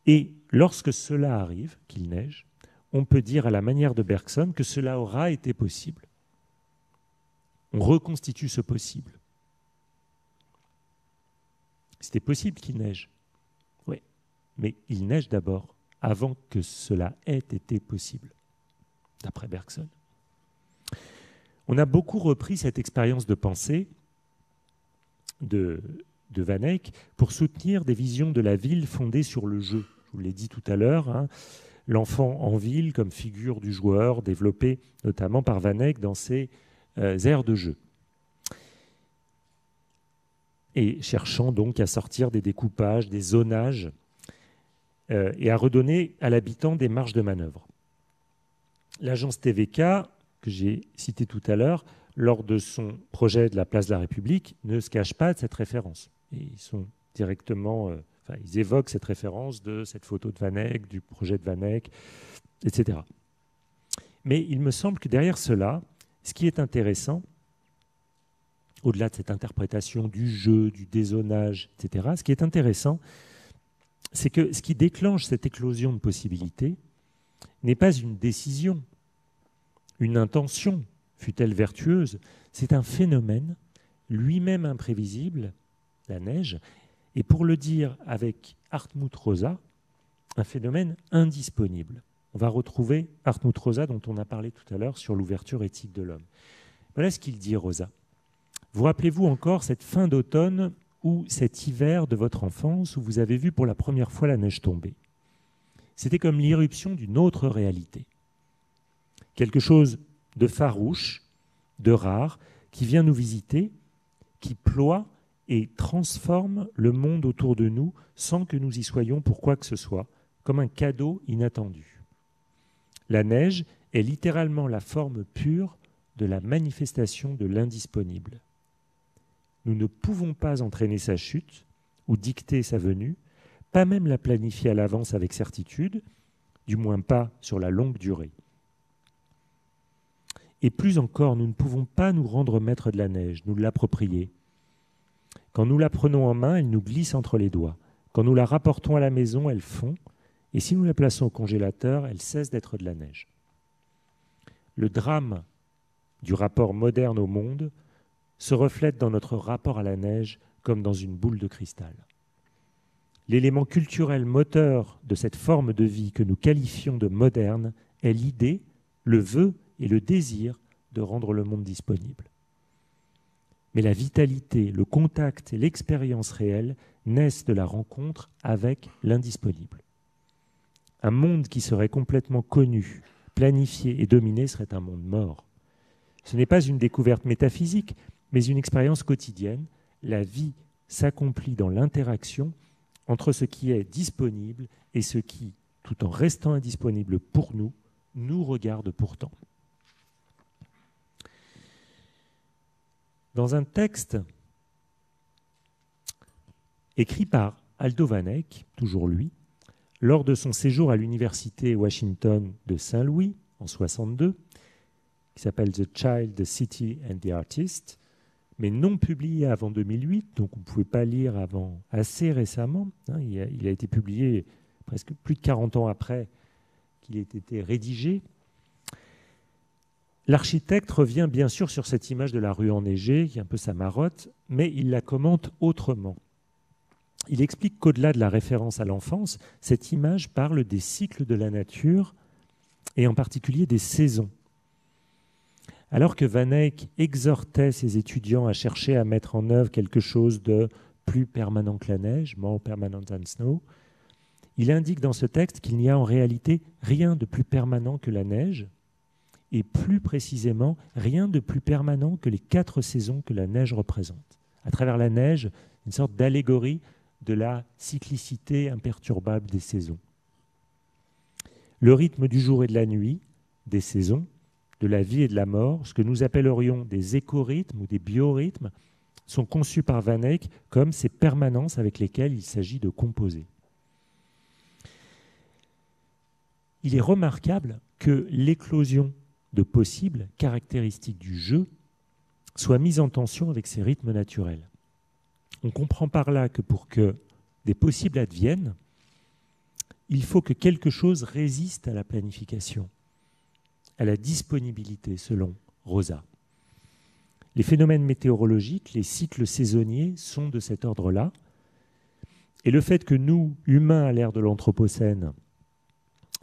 et lorsque cela arrive, qu'il neige, on peut dire à la manière de Bergson que cela aura été possible. On reconstitue ce possible. C'était possible qu'il neige. Oui, mais il neige d'abord, avant que cela ait été possible, d'après Bergson. On a beaucoup repris cette expérience de pensée de Van Eyck pour soutenir des visions de la ville fondées sur le jeu. Je vous l'ai dit tout à l'heure, hein, l'enfant en ville comme figure du joueur, développée notamment par Van Eyck dans ses aires de jeu. Et cherchant donc à sortir des découpages, des zonages, et à redonner à l'habitant des marges de manœuvre. L'agence TVK, que j'ai cité tout à l'heure, lors de son projet de la place de la République, ne se cache pas de cette référence. Et ils sont directement, ils évoquent cette référence de cette photo de Van Eyck, du projet de Van Eyck, etc. Mais il me semble que derrière cela, ce qui est intéressant, au-delà de cette interprétation du jeu, du dézonage, etc., ce qui est intéressant, c'est que ce qui déclenche cette éclosion de possibilités n'est pas une décision, une intention, fût-elle vertueuse, c'est un phénomène lui-même imprévisible, la neige, et pour le dire avec Hartmut Rosa, un phénomène indisponible. On va retrouver Hartmut Rosa dont on a parlé tout à l'heure sur l'ouverture éthique de l'homme. Voilà ce qu'il dit, Rosa. Vous rappelez-vous encore cette fin d'automne ou cet hiver de votre enfance où vous avez vu pour la première fois la neige tomber? C'était comme l'irruption d'une autre réalité. Quelque chose de farouche, de rare, qui vient nous visiter, qui ploie et transforme le monde autour de nous sans que nous y soyons pour quoi que ce soit, comme un cadeau inattendu. La neige est littéralement la forme pure de la manifestation de l'indisponible. Nous ne pouvons pas entraîner sa chute ou dicter sa venue, pas même la planifier à l'avance avec certitude, du moins pas sur la longue durée. Et plus encore, nous ne pouvons pas nous rendre maîtres de la neige, nous l'approprier. Quand nous la prenons en main, elle nous glisse entre les doigts. Quand nous la rapportons à la maison, elle fond. Et si nous la plaçons au congélateur, elle cesse d'être de la neige. Le drame du rapport moderne au monde se reflète dans notre rapport à la neige comme dans une boule de cristal. L'élément culturel moteur de cette forme de vie que nous qualifions de moderne est l'idée, le vœu et le désir de rendre le monde disponible. Mais la vitalité, le contact et l'expérience réelle naissent de la rencontre avec l'indisponible. Un monde qui serait complètement connu, planifié et dominé serait un monde mort. Ce n'est pas une découverte métaphysique, mais une expérience quotidienne. La vie s'accomplit dans l'interaction entre ce qui est disponible et ce qui, tout en restant indisponible pour nous, nous regarde pourtant. Dans un texte écrit par Aldo Van Eyck, toujours lui, lors de son séjour à l'université Washington de Saint-Louis en 1962, qui s'appelle The Child, the City and the Artist, mais non publié avant 2008, donc on ne pouvait pas lire avant assez récemment. Il a été publié presque plus de 40 ans après qu'il ait été rédigé. L'architecte revient bien sûr sur cette image de la rue enneigée, qui est un peu sa marotte, mais il la commente autrement. Il explique qu'au-delà de la référence à l'enfance, cette image parle des cycles de la nature et en particulier des saisons. Alors que Van Eyck exhortait ses étudiants à chercher à mettre en œuvre quelque chose de plus permanent que la neige, more permanent than snow, il indique dans ce texte qu'il n'y a en réalité rien de plus permanent que la neige, et plus précisément, rien de plus permanent que les 4 saisons que la neige représente. À travers la neige, une sorte d'allégorie de la cyclicité imperturbable des saisons. Le rythme du jour et de la nuit, des saisons, de la vie et de la mort, ce que nous appellerions des écorhythmes ou des biorhythmes, sont conçus par Van Eyck comme ces permanences avec lesquelles il s'agit de composer. Il est remarquable que l'éclosion de possibles caractéristiques du jeu soit mise en tension avec ces rythmes naturels. On comprend par là que pour que des possibles adviennent, il faut que quelque chose résiste à la planification, à la disponibilité, selon Rosa. Les phénomènes météorologiques, les cycles saisonniers sont de cet ordre-là. Et le fait que nous, humains à l'ère de l'Anthropocène,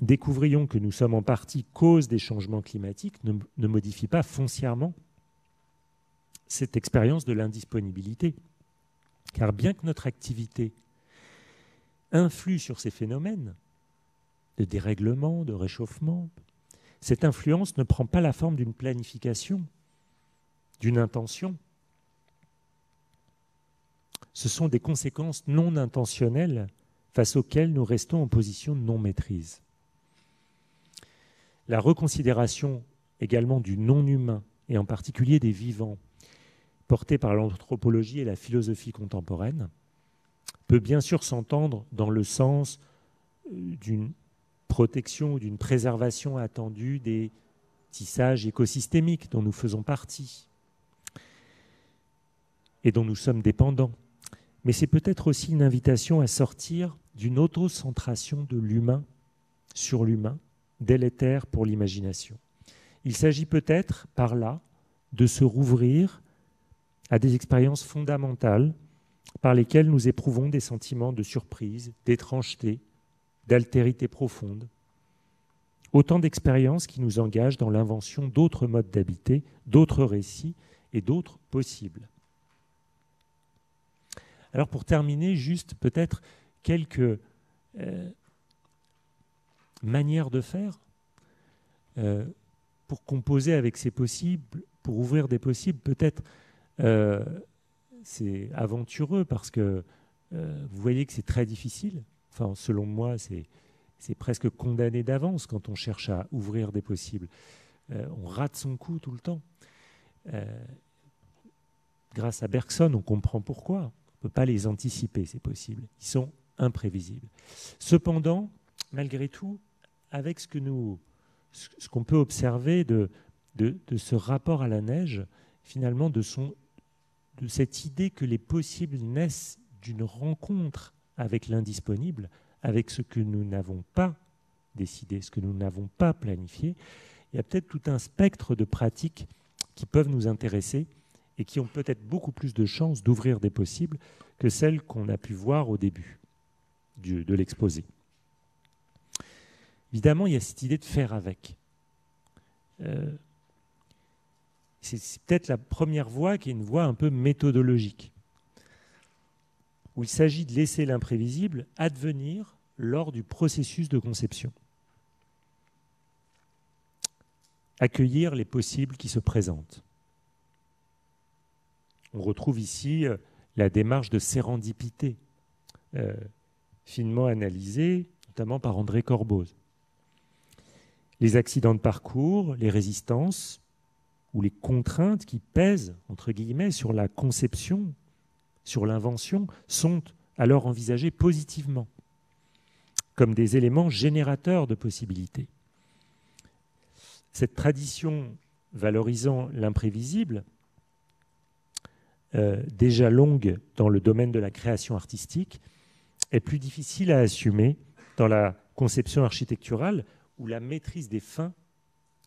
découvrions que nous sommes en partie cause des changements climatiques ne modifie pas foncièrement cette expérience de l'indisponibilité. Car bien que notre activité influe sur ces phénomènes de dérèglement, de réchauffement, cette influence ne prend pas la forme d'une planification, d'une intention. Ce sont des conséquences non intentionnelles face auxquelles nous restons en position de non-maîtrise. La reconsidération également du non-humain, et en particulier des vivants, portée par l'anthropologie et la philosophie contemporaine, peut bien sûr s'entendre dans le sens d'une protection ou d'une préservation attendue des tissages écosystémiques dont nous faisons partie et dont nous sommes dépendants. Mais c'est peut-être aussi une invitation à sortir d'une autocentration de l'humain sur l'humain, délétère pour l'imagination. Il s'agit peut-être, par là, de se rouvrir à des expériences fondamentales par lesquelles nous éprouvons des sentiments de surprise, d'étrangeté, d'altérité profonde. Autant d'expériences qui nous engagent dans l'invention d'autres modes d'habiter, d'autres récits et d'autres possibles. Alors pour terminer, juste peut-être quelques manières de faire pour composer avec ces possibles, pour ouvrir des possibles. Peut-être c'est aventureux parce que vous voyez que c'est très difficile. Enfin, selon moi, c'est presque condamné d'avance quand on cherche à ouvrir des possibles. On rate son coup tout le temps. Grâce à Bergson, on comprend pourquoi. On ne peut pas les anticiper, ces possibles. Ils sont imprévisibles. Cependant, malgré tout, avec ce qu'on peut observer de ce rapport à la neige, finalement, de cette idée que les possibles naissent d'une rencontre avec l'indisponible, avec ce que nous n'avons pas décidé, ce que nous n'avons pas planifié, il y a peut-être tout un spectre de pratiques qui peuvent nous intéresser et qui ont peut-être beaucoup plus de chances d'ouvrir des possibles que celles qu'on a pu voir au début de l'exposé. Évidemment, il y a cette idée de faire avec. C'est peut-être la première voie qui est une voie un peu méthodologique, où il s'agit de laisser l'imprévisible advenir lors du processus de conception. Accueillir les possibles qui se présentent. On retrouve ici la démarche de sérendipité, finement analysée, notamment par André Corboz. Les accidents de parcours, les résistances ou les contraintes qui pèsent, entre guillemets, sur la conception, sur l'invention, sont alors envisagés positivement, comme des éléments générateurs de possibilités. Cette tradition valorisant l'imprévisible, déjà longue dans le domaine de la création artistique, est plus difficile à assumer dans la conception architecturale où la maîtrise des fins,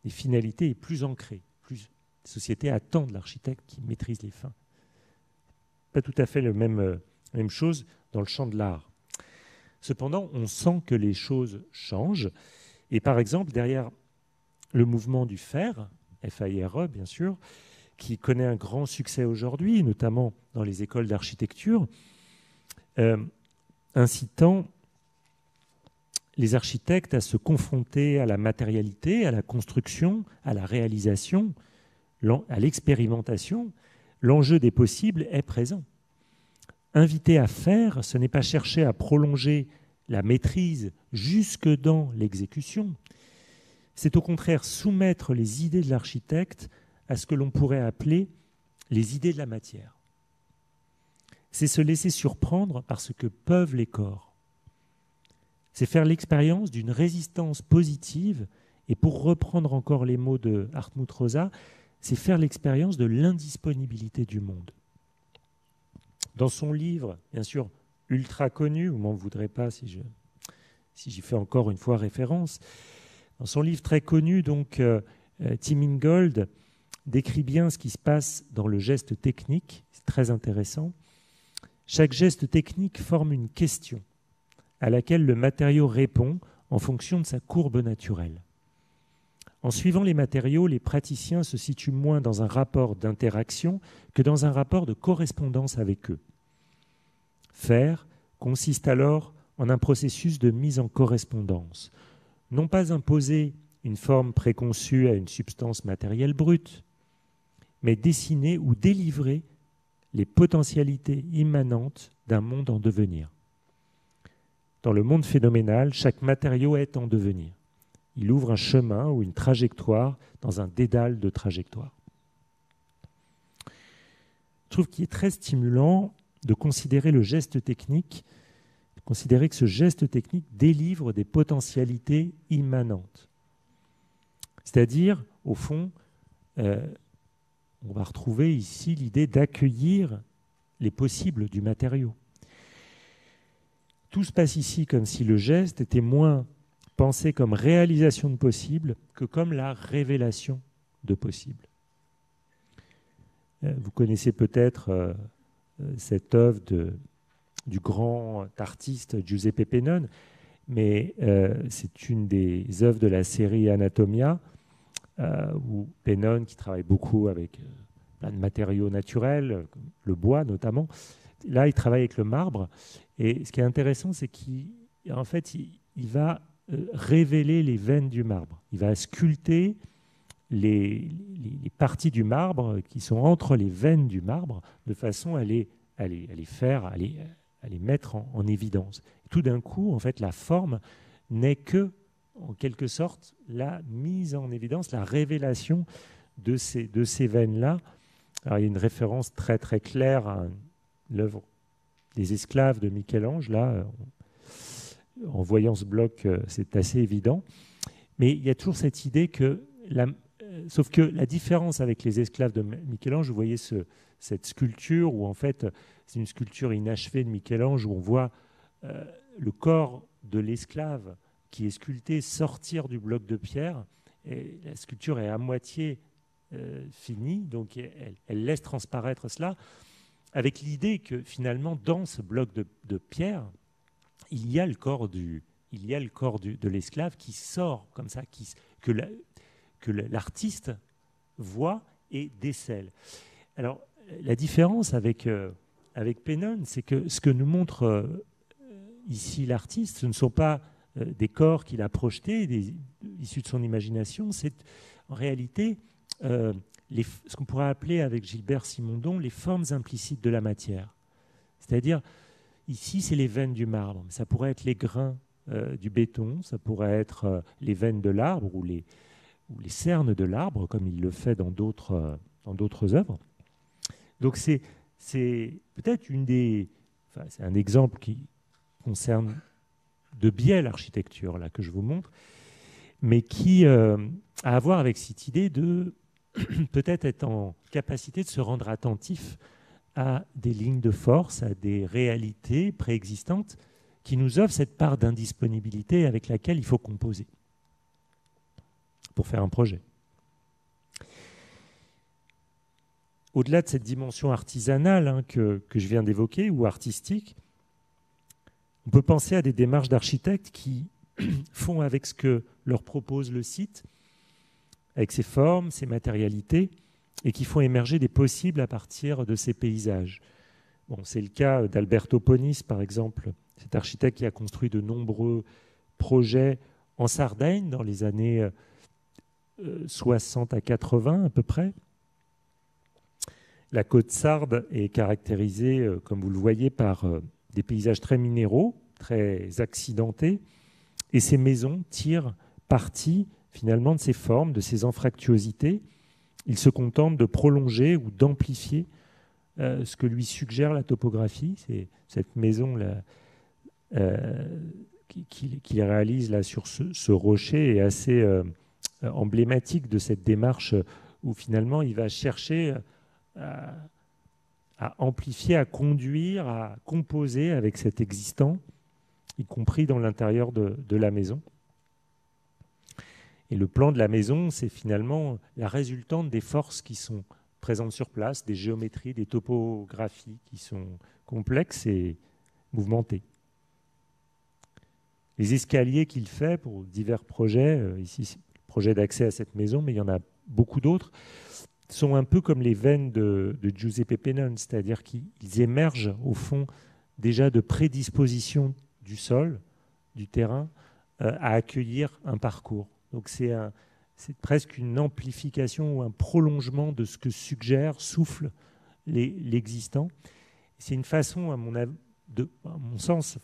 des finalités est plus ancrée. Les sociétés attendent l'architecte qui maîtrise les fins. Pas tout à fait la même chose dans le champ de l'art. Cependant, on sent que les choses changent. Et par exemple, derrière le mouvement du FAIRE, F-A-I-R-E bien sûr, qui connaît un grand succès aujourd'hui, notamment dans les écoles d'architecture, incitant les architectes à se confronter à la matérialité, à la construction, à la réalisation, à l'expérimentation. L'enjeu des possibles est présent. Inviter à faire, ce n'est pas chercher à prolonger la maîtrise jusque dans l'exécution. C'est au contraire soumettre les idées de l'architecte à ce que l'on pourrait appeler les idées de la matière. C'est se laisser surprendre par ce que peuvent les corps. C'est faire l'expérience d'une résistance positive, et pour reprendre encore les mots de Hartmut Rosa, c'est faire l'expérience de l'indisponibilité du monde. Dans son livre, bien sûr, ultra connu, vous ne m'en voudrez pas si j'y fais encore une fois référence, dans son livre très connu, donc, Tim Ingold décrit bien ce qui se passe dans le geste technique, c'est très intéressant. Chaque geste technique forme une question à laquelle le matériau répond en fonction de sa courbe naturelle. En suivant les matériaux, les praticiens se situent moins dans un rapport d'interaction que dans un rapport de correspondance avec eux. Faire consiste alors en un processus de mise en correspondance. Non pas imposer une forme préconçue à une substance matérielle brute, mais dessiner ou délivrer les potentialités immanentes d'un monde en devenir. Dans le monde phénoménal, chaque matériau est en devenir. Il ouvre un chemin ou une trajectoire dans un dédale de trajectoires. Je trouve qu'il est très stimulant de considérer le geste technique, de considérer que ce geste technique délivre des potentialités immanentes. C'est-à-dire, au fond, on va retrouver ici l'idée d'accueillir les possibles du matériau. Tout se passe ici comme si le geste était moins pensé comme réalisation de possible que comme la révélation de possible. Vous connaissez peut-être cette œuvre du grand artiste Giuseppe Pennone, mais c'est une des œuvres de la série Anatomia, où Pennone, qui travaille beaucoup avec plein de matériaux naturels, le bois notamment, là il travaille avec le marbre, et ce qui est intéressant, c'est qu'en fait il va révéler les veines du marbre. Il va sculpter les parties du marbre qui sont entre les veines du marbre de façon à les mettre en évidence. Et tout d'un coup, en fait, la forme n'est que, en quelque sorte, la mise en évidence, la révélation de ces veines-là. Alors, il y a une référence très très claire à l'œuvre des esclaves de Michel-Ange, là. En voyant ce bloc, c'est assez évident. Mais il y a toujours cette idée que, sauf que la différence avec les esclaves de Michel-Ange, vous voyez cette sculpture où en fait c'est une sculpture inachevée de Michel-Ange où on voit le corps de l'esclave qui est sculpté sortir du bloc de pierre, et la sculpture est à moitié finie, donc elle laisse transparaître cela, avec l'idée que finalement dans ce bloc de pierre, il y a le corps de l'esclave qui sort comme ça, que l'artiste voit et décèle. Alors, la différence avec Pennone, c'est que ce que nous montre ici l'artiste, ce ne sont pas des corps qu'il a projetés, issus de son imagination, c'est en réalité ce qu'on pourrait appeler avec Gilbert Simondon les formes implicites de la matière. C'est-à-dire, ici, c'est les veines du marbre. Ça pourrait être les grains du béton, ça pourrait être les veines de l'arbre ou les cernes de l'arbre, comme il le fait dans d'autres œuvres. Donc c'est peut-être c'est un exemple qui concerne de biais l'architecture, là, que je vous montre, mais qui à avoir avec cette idée de peut-être être en capacité de se rendre attentif à des lignes de force, à des réalités préexistantes qui nous offrent cette part d'indisponibilité avec laquelle il faut composer pour faire un projet. Au-delà de cette dimension artisanale que je viens d'évoquer, ou artistique, on peut penser à des démarches d'architectes qui font avec ce que leur propose le site, avec ses formes, ses matérialités, et qui font émerger des possibles à partir de ces paysages. Bon, c'est le cas d'Alberto Ponis, par exemple, cet architecte qui a construit de nombreux projets en Sardaigne dans les années 60 à 80 à peu près. La côte sarde est caractérisée, comme vous le voyez, par des paysages très minéraux, très accidentés, et ces maisons tirent parti finalement de ces formes, de ces anfractuosités. Il se contente de prolonger ou d'amplifier ce que lui suggère la topographie. C'est cette maison qu'il réalise là sur ce rocher est assez emblématique de cette démarche où finalement il va chercher à amplifier, à conduire, à composer avec cet existant, y compris dans l'intérieur de la maison. Et le plan de la maison, c'est finalement la résultante des forces qui sont présentes sur place, des géométries, des topographies qui sont complexes et mouvementées. Les escaliers qu'il fait pour divers projets, ici c'est le projet d'accès à cette maison, mais il y en a beaucoup d'autres, sont un peu comme les veines de Giuseppe Penone, c'est-à-dire qu'ils émergent au fond déjà de prédisposition du sol, du terrain, à accueillir un parcours. Donc c'est presque une amplification ou un prolongement de ce que suggère, souffle l'existant. C'est une façon, à mon sens,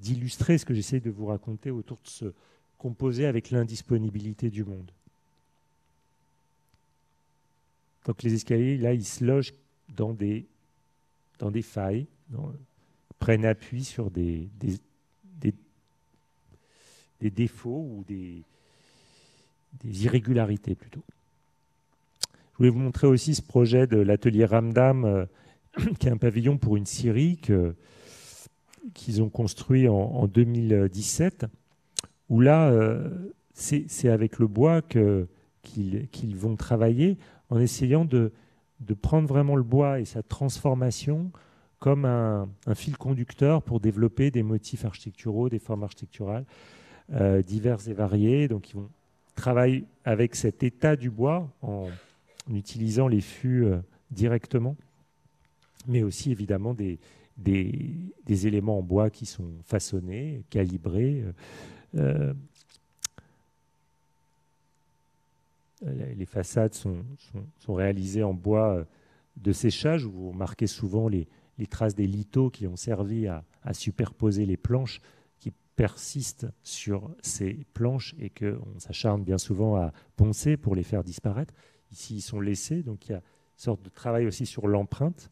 d'illustrer ce que j'essaie de vous raconter autour de se composer avec l'indisponibilité du monde. Donc les escaliers, là, ils se logent dans des failles, prennent appui sur des défauts ou des irrégularités plutôt. Je voulais vous montrer aussi ce projet de l'atelier Ramdam, qui est un pavillon pour une scierie qu'ils ont construit en 2017, où là, c'est avec le bois qu'ils vont travailler en essayant de prendre vraiment le bois et sa transformation comme un fil conducteur pour développer des motifs architecturaux, des formes architecturales diverses et variées. Donc ils vont travailler avec cet état du bois en utilisant les fûts directement, mais aussi évidemment des éléments en bois qui sont façonnés, calibrés. Les façades sont réalisées en bois de séchage, où vous remarquez souvent les traces des lithos qui ont servi à superposer les planches qui persistent sur ces planches et qu'on s'acharne bien souvent à poncer pour les faire disparaître. Ici, ils sont laissés, donc il y a une sorte de travail aussi sur l'empreinte.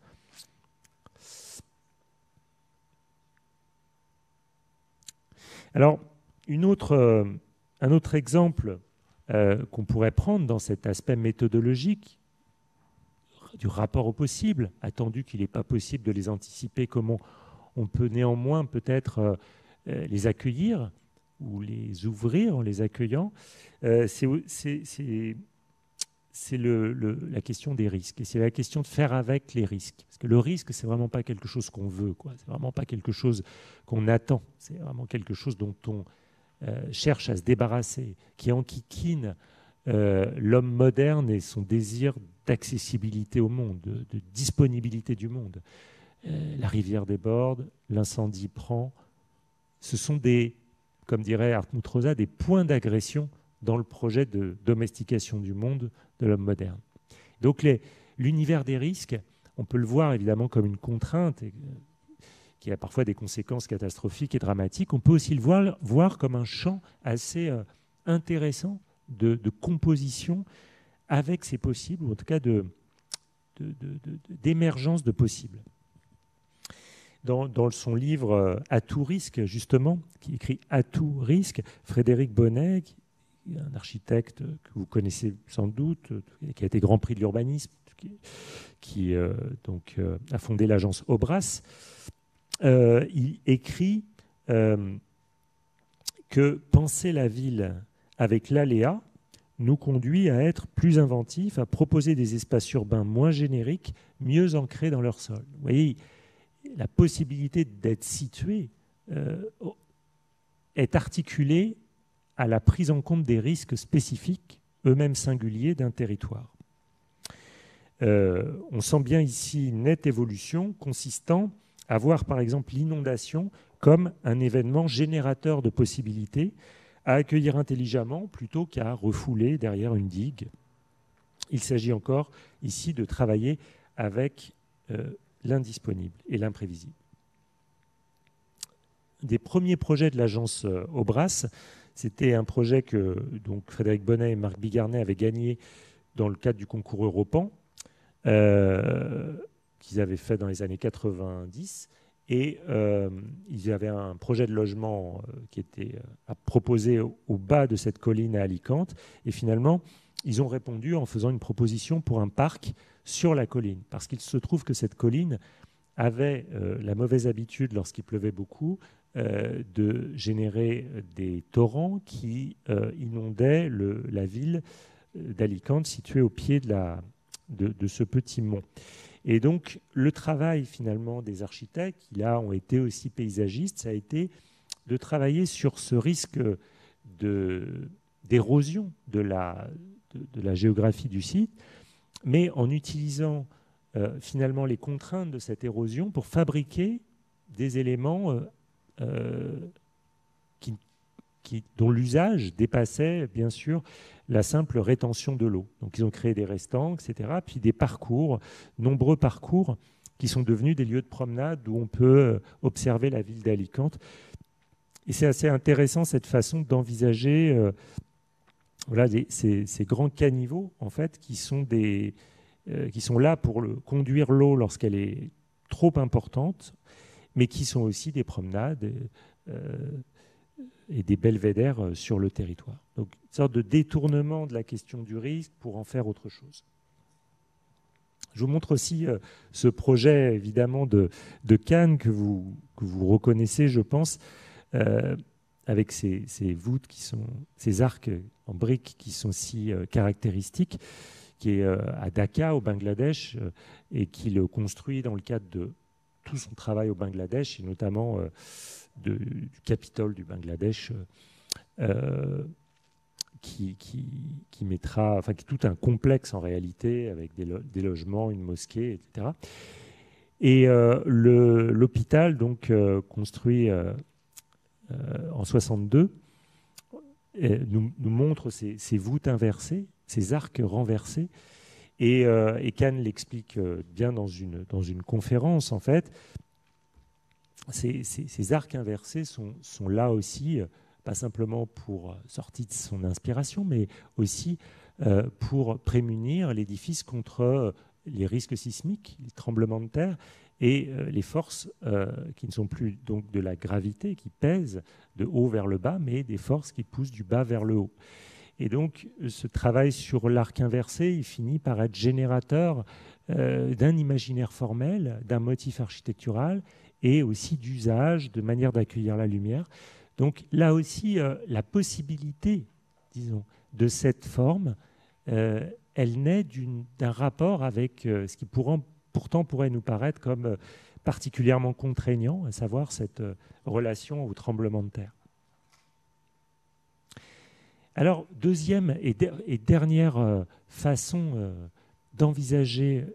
Alors, un autre exemple qu'on pourrait prendre dans cet aspect méthodologique du rapport au possible, attendu qu'il n'est pas possible de les anticiper, comment on peut néanmoins peut-être les accueillir ou les ouvrir en les accueillant, c'est la question des risques. Et c'est la question de faire avec les risques. Parce que le risque, c'est vraiment pas quelque chose qu'on veut, quoi. C'est vraiment pas quelque chose qu'on attend. C'est vraiment quelque chose dont on cherche à se débarrasser, qui enquiquine l'homme moderne et son désir d'accessibilité au monde, de disponibilité du monde. La rivière déborde, l'incendie prend. Ce sont comme dirait Hartmut Rosa, des points d'agression dans le projet de domestication du monde de l'homme moderne. Donc l'univers des risques, on peut le voir évidemment comme une contrainte qui a parfois des conséquences catastrophiques et dramatiques. On peut aussi le voir comme un champ assez intéressant de composition avec ces possibles, ou en tout cas d'émergence de possibles. Dans son livre « À tout risque », justement, qui écrit « À tout risque », Frédéric Bonnet, un architecte que vous connaissez sans doute, qui a été Grand Prix de l'urbanisme, qui a fondé l'agence Obras. Il écrit que penser la ville avec l'aléa nous conduit à être plus inventifs, à proposer des espaces urbains moins génériques, mieux ancrés dans leur sol. Vous voyez, la possibilité d'être situé est articulée à la prise en compte des risques spécifiques, eux-mêmes singuliers, d'un territoire. On sent bien ici une nette évolution consistant à voir par exemple l'inondation comme un événement générateur de possibilités à accueillir intelligemment plutôt qu'à refouler derrière une digue. Il s'agit encore ici de travailler avec l'indisponible et l'imprévisible. Des premiers projets de l'agence Obras, c'était un projet que donc, Frédéric Bonnet et Marc Bigarnet avaient gagné dans le cadre du concours Europan, qu'ils avaient fait dans les années 90. Et ils avaient un projet de logement qui était à proposer au bas de cette colline à Alicante. Et finalement, ils ont répondu en faisant une proposition pour un parc sur la colline. Parce qu'il se trouve que cette colline avait la mauvaise habitude, lorsqu'il pleuvait beaucoup, de générer des torrents qui inondaient la ville d'Alicante, située au pied de ce petit mont. Et donc, le travail finalement des architectes, qui là ont été aussi paysagistes, ça a été de travailler sur ce risque d'érosion de la géographie du site, mais en utilisant finalement les contraintes de cette érosion pour fabriquer des éléments dont l'usage dépassait bien sûr la simple rétention de l'eau. Donc ils ont créé des restants, etc., puis des parcours, nombreux parcours qui sont devenus des lieux de promenade où on peut observer la ville d'Alicante. Et c'est assez intéressant cette façon d'envisager voilà, ces grands caniveaux en fait, qui sont là pour conduire l'eau lorsqu'elle est trop importante, mais qui sont aussi des promenades et des belvédères sur le territoire. Donc, une sorte de détournement de la question du risque pour en faire autre chose. Je vous montre aussi ce projet, évidemment, de Cannes que vous reconnaissez, je pense, avec ces voûtes ces arcs en briques qui sont si caractéristiques, qui est à Dhaka, au Bangladesh, et qui le construit dans le cadre de tout son travail au Bangladesh, et notamment du Capitole du Bangladesh, qui mettra, enfin, qui est tout un complexe en réalité, avec des logements, une mosquée, etc. Et l'hôpital, donc construit en 62, nous montre ces voûtes inversées, ces arcs renversés. Et Kahn l'explique bien dans une conférence, en fait. Ces arcs inversés sont là aussi, pas simplement pour sortir de son inspiration, mais aussi pour prémunir l'édifice contre les risques sismiques, les tremblements de terre et les forces qui ne sont plus donc de la gravité qui pèsent de haut vers le bas, mais des forces qui poussent du bas vers le haut. Et donc, ce travail sur l'arc inversé, il finit par être générateur d'un imaginaire formel, d'un motif architectural et aussi d'usage, de manière d'accueillir la lumière. Donc là aussi, la possibilité, disons, de cette forme, elle naît d'un rapport avec ce qui pourtant pourrait nous paraître comme particulièrement contraignant, à savoir cette relation au tremblement de terre. Alors, deuxième et dernière façon d'envisager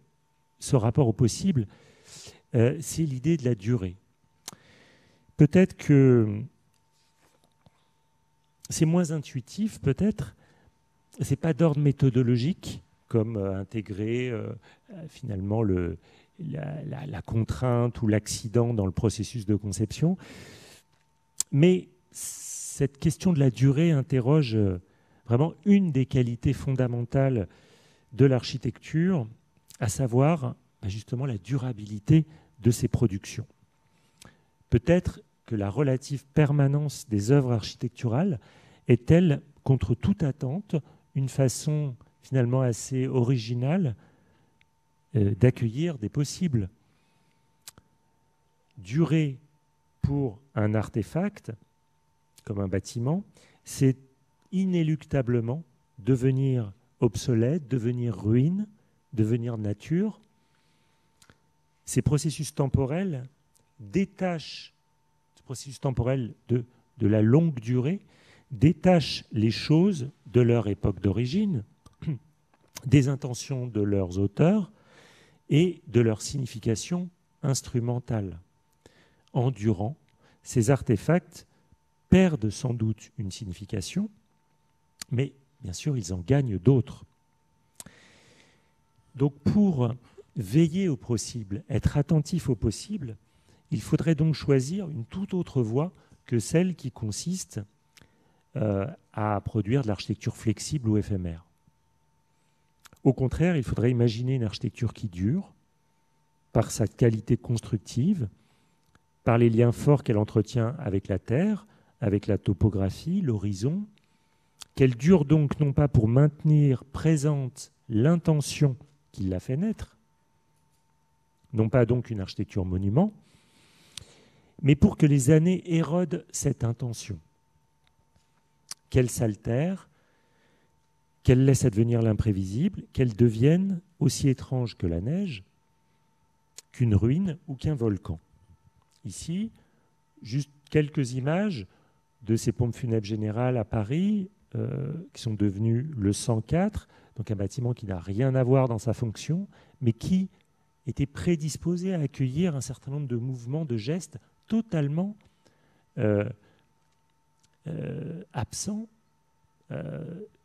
ce rapport au possible, c'est l'idée de la durée. Peut-être que c'est moins intuitif, peut-être. Ce n'est pas d'ordre méthodologique, comme intégrer finalement la contrainte ou l'accident dans le processus de conception. Mais cette question de la durée interroge vraiment une des qualités fondamentales de l'architecture, à savoir justement la durabilité de ses productions. Peut-être que la relative permanence des œuvres architecturales est telle contre toute attente, une façon finalement assez originale d'accueillir des possibles. Durer pour un artefact, comme un bâtiment, c'est inéluctablement devenir obsolète, devenir ruine, devenir nature. Ces processus temporels détachent, ce processus temporel de la longue durée, détachent les choses de leur époque d'origine, des intentions de leurs auteurs et de leur signification instrumentale. Endurant, ces artefacts perdent sans doute une signification, mais bien sûr, ils en gagnent d'autres. Donc, pour veiller au possible, être attentif au possible, il faudrait donc choisir une toute autre voie que celle qui consiste à produire de l'architecture flexible ou éphémère. Au contraire, il faudrait imaginer une architecture qui dure, par sa qualité constructive, par les liens forts qu'elle entretient avec la terre, avec la topographie, l'horizon, qu'elle dure donc non pas pour maintenir présente l'intention qui l'a fait naître, non pas donc une architecture monument, mais pour que les années érodent cette intention, qu'elle s'altère, qu'elle laisse advenir l'imprévisible, qu'elle devienne aussi étrange que la neige, qu'une ruine ou qu'un volcan. Ici, juste quelques images de ces pompes funèbres générales à Paris, qui sont devenues le 104, donc un bâtiment qui n'a rien à voir dans sa fonction, mais qui était prédisposé à accueillir un certain nombre de mouvements, de gestes totalement absents,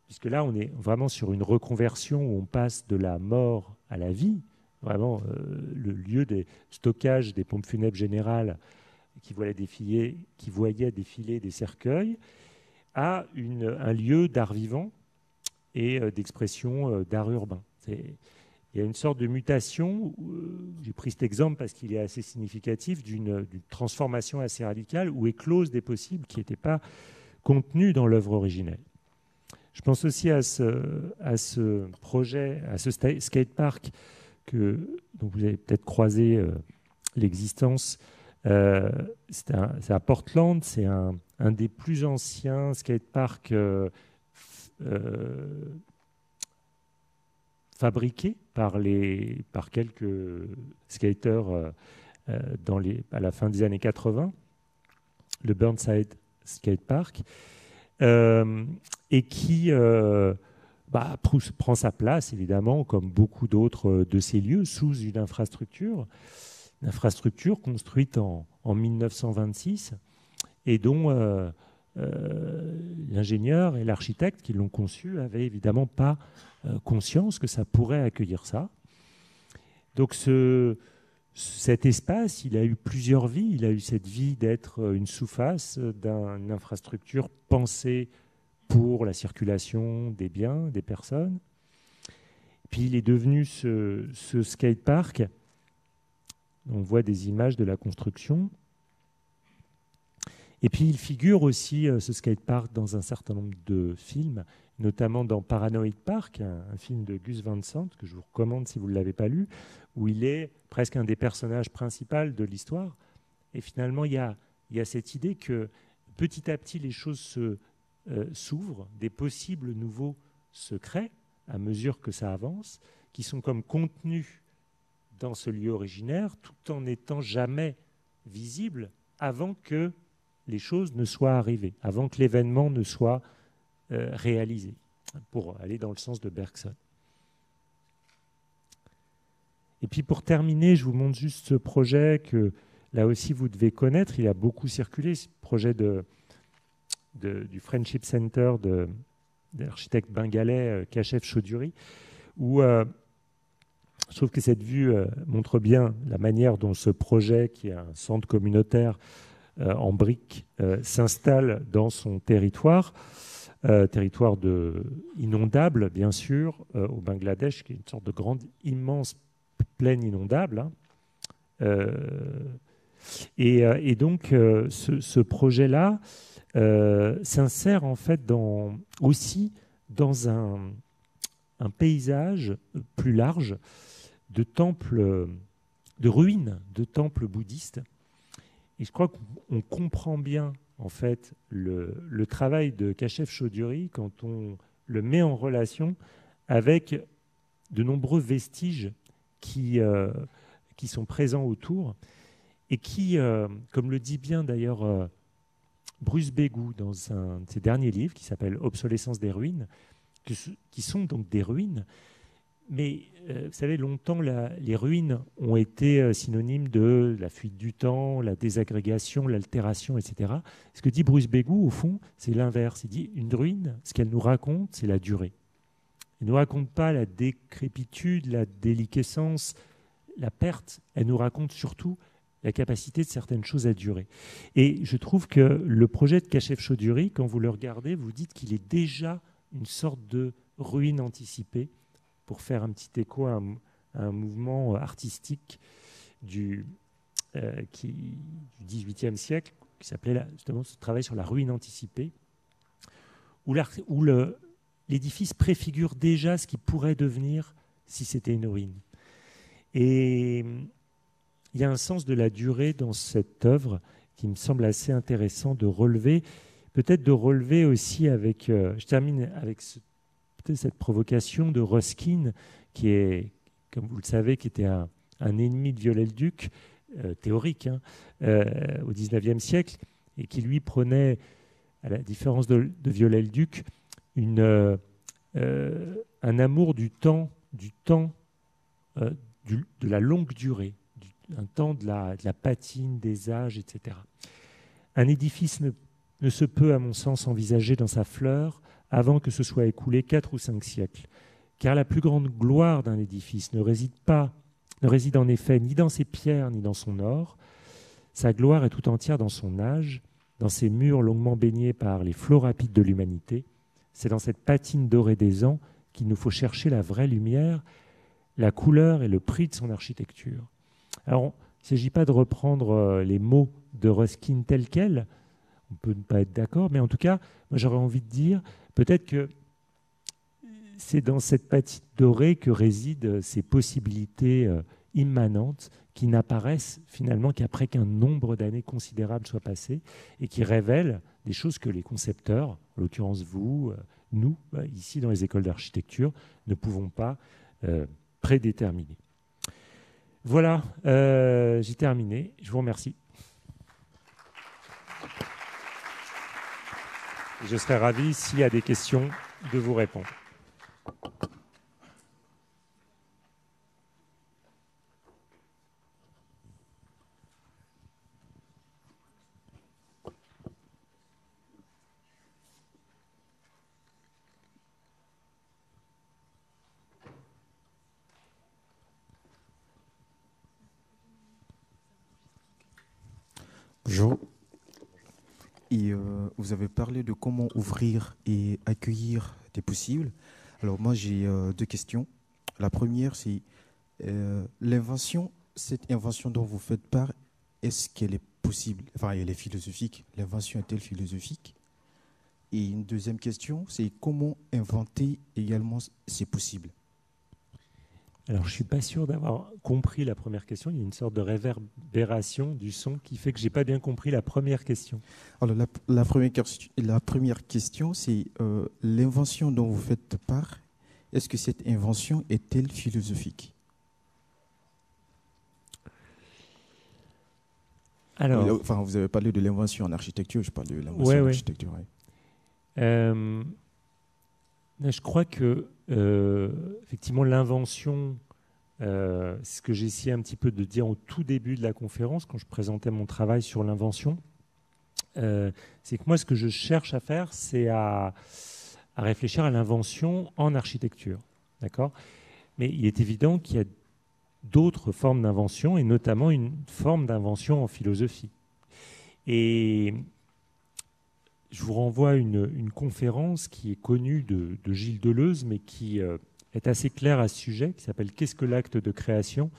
puisque là, on est vraiment sur une reconversion où on passe de la mort à la vie. Vraiment, le lieu des stockages des pompes funèbres générales qui voyaient défiler des cercueils à un lieu d'art vivant et d'expression d'art urbain. Il y a une sorte de mutation, j'ai pris cet exemple parce qu'il est assez significatif, d'une transformation assez radicale où éclosent des possibles qui n'étaient pas contenus dans l'œuvre originelle. Je pense aussi à ce projet, à ce skatepark dont vous avez peut-être croisé l'existence. C'est à Portland, c'est un des plus anciens skateparks fabriqués par quelques skateurs à la fin des années 80, le Burnside Skatepark, et qui prend sa place, évidemment, comme beaucoup d'autres de ces lieux, sous une infrastructure construite en 1926 et dont l'ingénieur et l'architecte qui l'ont conçu n'avaient évidemment pas conscience que ça pourrait accueillir ça. Donc cet espace, il a eu plusieurs vies. Il a eu cette vie d'être une sous-face d'une infrastructure pensée pour la circulation des biens, des personnes. Puis il est devenu ce skatepark. On voit des images de la construction. Et puis il figure aussi, ce skatepark, dans un certain nombre de films, notamment dans Paranoid Park, un film de Gus Van Sant, que je vous recommande si vous ne l'avez pas lu, où il est presque un des personnages principaux de l'histoire. Et finalement, il y a cette idée que petit à petit, les choses s'ouvrent, des possibles nouveaux se créent à mesure que ça avance, qui sont comme contenus dans ce lieu originaire, tout en n'étant jamais visibles avant que les choses ne soient arrivées, avant que l'événement ne soit réalisé, pour aller dans le sens de Bergson. Et puis pour terminer, je vous montre juste ce projet que là aussi vous devez connaître, il a beaucoup circulé, ce projet du Friendship Center de l'architecte bengalais Kashef Chaudhuri, où je trouve que cette vue montre bien la manière dont ce projet, qui est un centre communautaire en briques, s'installe dans son territoire, territoire inondable, bien sûr, au Bangladesh, qui est une sorte de grande, immense plaine inondable, Et donc, ce projet-là s'insère en fait aussi dans un paysage plus large de temples, de ruines de temples bouddhistes. Et je crois qu'on comprend bien en fait le travail de Kashef Choudhury quand on le met en relation avec de nombreux vestiges qui sont présents autour et qui, comme le dit bien d'ailleurs Bruce Bégou dans un de ses derniers livres qui s'appelle Obsolescence des ruines, qui sont donc des ruines. Mais vous savez, longtemps, les ruines ont été synonymes de la fuite du temps, la désagrégation, l'altération, etc. Ce que dit Bruce Bégou, au fond, c'est l'inverse. Il dit une ruine, ce qu'elle nous raconte, c'est la durée. Elle ne nous raconte pas la décrépitude, la déliquescence, la perte. Elle nous raconte surtout la capacité de certaines choses à durer. Et je trouve que le projet de Kashef Choudhury, quand vous le regardez, vous dites qu'il est déjà une sorte de ruine anticipée, pour faire un petit écho à un mouvement artistique du XVIIIe siècle, qui s'appelait justement ce travail sur la ruine anticipée, où l'édifice préfigure déjà ce qui pourrait devenir si c'était une ruine. Et il y a un sens de la durée dans cette œuvre qui me semble assez intéressant de relever, peut-être de relever aussi avec, je termine avec cette provocation de Ruskin, qui est, comme vous le savez, qui était un ennemi de Viollet-le-Duc, théorique, au XIXe siècle, et qui lui prenait, à la différence de Viollet-le-Duc, un amour du temps de la longue durée, un temps de la patine, des âges, etc. Un édifice ne se peut, à mon sens, envisager dans sa fleur avant que se soit écoulé 4 ou 5 siècles. Car la plus grande gloire d'un édifice ne réside en effet ni dans ses pierres ni dans son or. Sa gloire est tout entière dans son âge, dans ses murs longuement baignés par les flots rapides de l'humanité. C'est dans cette patine dorée des ans qu'il nous faut chercher la vraie lumière, la couleur et le prix de son architecture. Alors, il ne s'agit pas de reprendre les mots de Ruskin tels quels, on peut ne pas être d'accord, mais en tout cas, moi j'aurais envie de dire, peut-être que c'est dans cette patine dorée que résident ces possibilités immanentes qui n'apparaissent finalement qu'après qu'un nombre d'années considérable soit passé et qui révèlent des choses que les concepteurs, en l'occurrence vous, nous, ici dans les écoles d'architecture, ne pouvons pas prédéterminer. Voilà, j'ai terminé. Je vous remercie. Je serai ravi, s'il y a des questions, de vous répondre. Bonjour. Et vous avez parlé de comment ouvrir et accueillir des possibles. Alors moi j'ai 2 questions. La première c'est l'invention, cette invention dont vous faites part, est-ce qu'elle est possible? Enfin, elle est philosophique. L'invention est-elle philosophique? Et une deuxième question, c'est comment inventer également ces possibles? Alors, je ne suis pas sûr d'avoir compris la première question. Il y a une sorte de réverbération du son qui fait que je n'ai pas bien compris la première question. Alors, la première question, c'est l'invention dont vous faites part. Est-ce que cette invention est-elle philosophique? Alors, enfin, vous avez parlé de l'invention en architecture, je parle de l'invention en architecture. Ouais. Je crois que effectivement l'invention, c'est ce que j'ai essayé un petit peu de dire au tout début de la conférence quand je présentais mon travail sur l'invention, c'est que moi ce que je cherche à faire, c'est à réfléchir à l'invention en architecture, d'accord? Mais il est évident qu'il y a d'autres formes d'invention et notamment une forme d'invention en philosophie. Et je vous renvoie à une conférence qui est connue de Gilles Deleuze, mais qui est assez claire à ce sujet, qui s'appelle « Qu'est-ce que l'acte de création ?»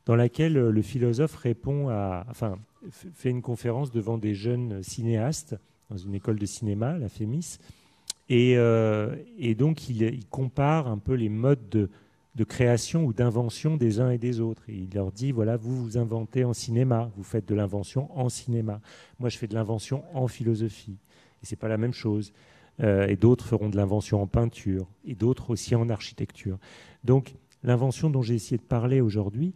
dans laquelle le philosophe fait une conférence devant des jeunes cinéastes dans une école de cinéma, la FEMIS, et donc il compare un peu les modes de création ou d'invention des uns et des autres. Et il leur dit, voilà, vous inventez en cinéma, vous faites de l'invention en cinéma. Moi, je fais de l'invention en philosophie. Et ce n'est pas la même chose. Et d'autres feront de l'invention en peinture, et d'autres aussi en architecture. Donc, l'invention dont j'ai essayé de parler aujourd'hui,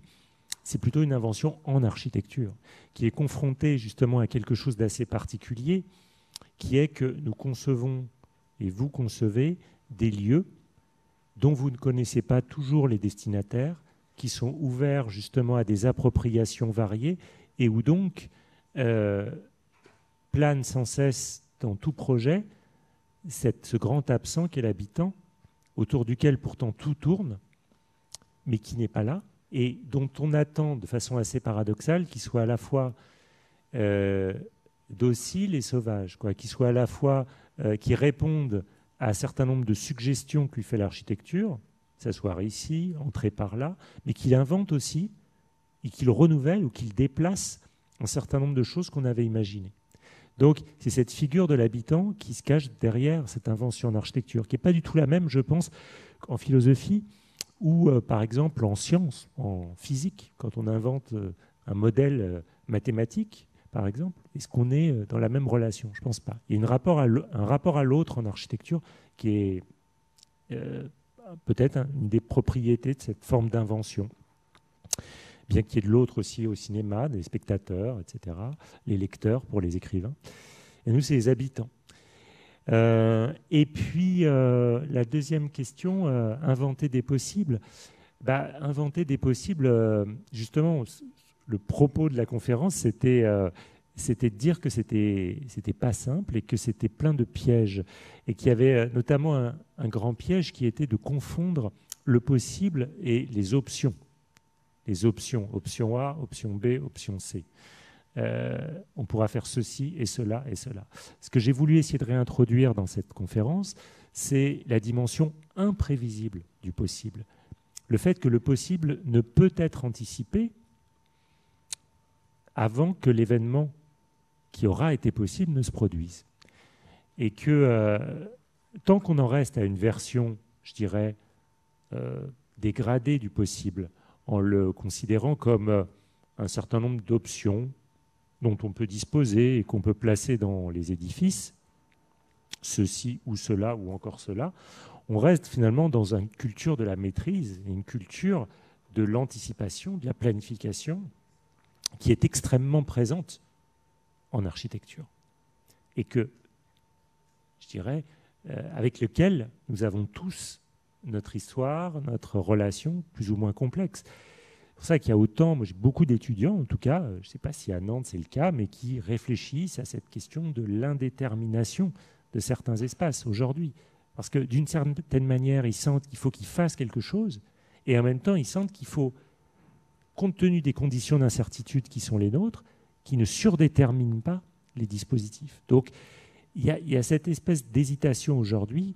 c'est plutôt une invention en architecture, qui est confrontée justement à quelque chose d'assez particulier, qui est que nous concevons, et vous concevez, des lieux dont vous ne connaissez pas toujours les destinataires, qui sont ouverts justement à des appropriations variées, et où donc plane sans cesse dans tout projet ce grand absent qu'est l'habitant, autour duquel pourtant tout tourne, mais qui n'est pas là, et dont on attend de façon assez paradoxale qu'il soit à la fois docile et sauvage, qu'il soit à la fois qui réponde à un certain nombre de suggestions que lui fait l'architecture, s'asseoir ici, entrer par là, mais qu'il invente aussi et qu'il renouvelle ou qu'il déplace un certain nombre de choses qu'on avait imaginées. Donc, c'est cette figure de l'habitant qui se cache derrière cette invention en architecture, qui n'est pas du tout la même, je pense, en philosophie ou, par exemple, en sciences, en physique. Quand on invente un modèle mathématique, par exemple, est-ce qu'on est dans la même relation? Je ne pense pas. Il y a un rapport à l'autre en architecture qui est peut-être une des propriétés de cette forme d'invention. Bien qu'il y ait de l'autre aussi au cinéma, des spectateurs, etc., les lecteurs pour les écrivains. Et nous, c'est les habitants. Et puis, la deuxième question, inventer des possibles. Inventer des possibles, justement, le propos de la conférence, c'était de dire que c'était pas simple et que c'était plein de pièges. Et qu'il y avait notamment un grand piège qui était de confondre le possible et les options. Les options, option A, option B, option C. On pourra faire ceci et cela et cela. Ce que j'ai voulu essayer de réintroduire dans cette conférence, c'est la dimension imprévisible du possible. Le fait que le possible ne peut être anticipé avant que l'événement qui aura été possible ne se produise. Et que tant qu'on en reste à une version, je dirais, dégradée du possible, en le considérant comme un certain nombre d'options dont on peut disposer et qu'on peut placer dans les édifices, ceci ou cela ou encore cela, on reste finalement dans une culture de la maîtrise, une culture de l'anticipation, de la planification, qui est extrêmement présente en architecture. Et que, je dirais, avec lequel nous avons tous notre histoire, notre relation plus ou moins complexe. C'est pour ça qu'il y a autant, moi j'ai beaucoup d'étudiants en tout cas, je ne sais pas si à Nantes c'est le cas, mais qui réfléchissent à cette question de l'indétermination de certains espaces aujourd'hui. Parce que d'une certaine manière, ils sentent qu'il faut qu'ils fassent quelque chose, et en même temps, ils sentent qu'il faut, compte tenu des conditions d'incertitude qui sont les nôtres, qui ne surdéterminent pas les dispositifs. Donc, il y a cette espèce d'hésitation aujourd'hui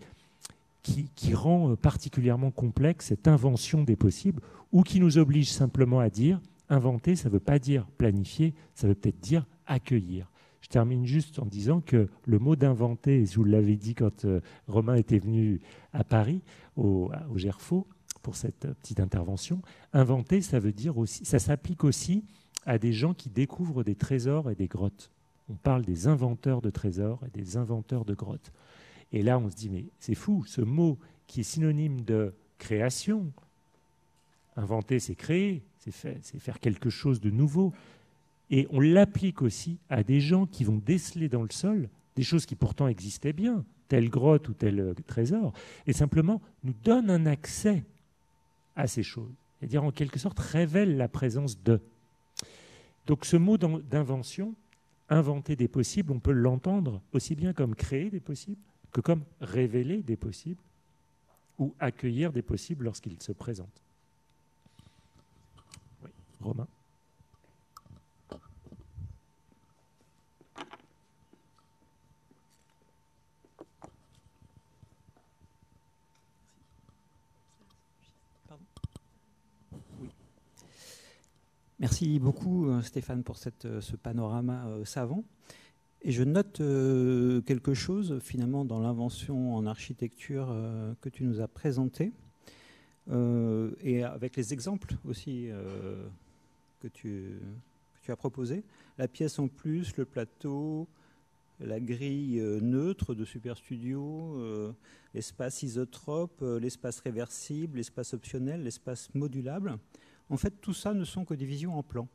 qui rend particulièrement complexe cette invention des possibles, ou qui nous oblige simplement à dire, inventer, ça ne veut pas dire planifier, ça veut peut-être dire accueillir. Je termine juste en disant que le mot d'inventer, et vous l'avez dit quand Romain était venu à Paris, au Gerfaut, pour cette petite intervention, inventer, ça veut dire aussi, ça s'applique aussi à des gens qui découvrent des trésors et des grottes. On parle des inventeurs de trésors et des inventeurs de grottes. Et là, on se dit, mais c'est fou, ce mot qui est synonyme de création. Inventer, c'est créer, c'est faire quelque chose de nouveau. Et on l'applique aussi à des gens qui vont déceler dans le sol des choses qui pourtant existaient bien, telle grotte ou tel trésor, et simplement nous donnent un accès à ces choses. C'est-à-dire, en quelque sorte, révèle la présence de. Donc ce mot d'invention, inventer des possibles, on peut l'entendre aussi bien comme créer des possibles que comme révéler des possibles ou accueillir des possibles lorsqu'ils se présentent. Oui, Romain. Merci beaucoup Stéphane pour ce panorama savant. Et je note quelque chose finalement dans l'invention en architecture que tu nous as présenté et avec les exemples aussi que tu as proposés. La pièce en plus, le plateau, la grille neutre de Super Studio, l'espace isotrope, l'espace réversible, l'espace optionnel, l'espace modulable. En fait, tout ça ne sont que des visions en plan.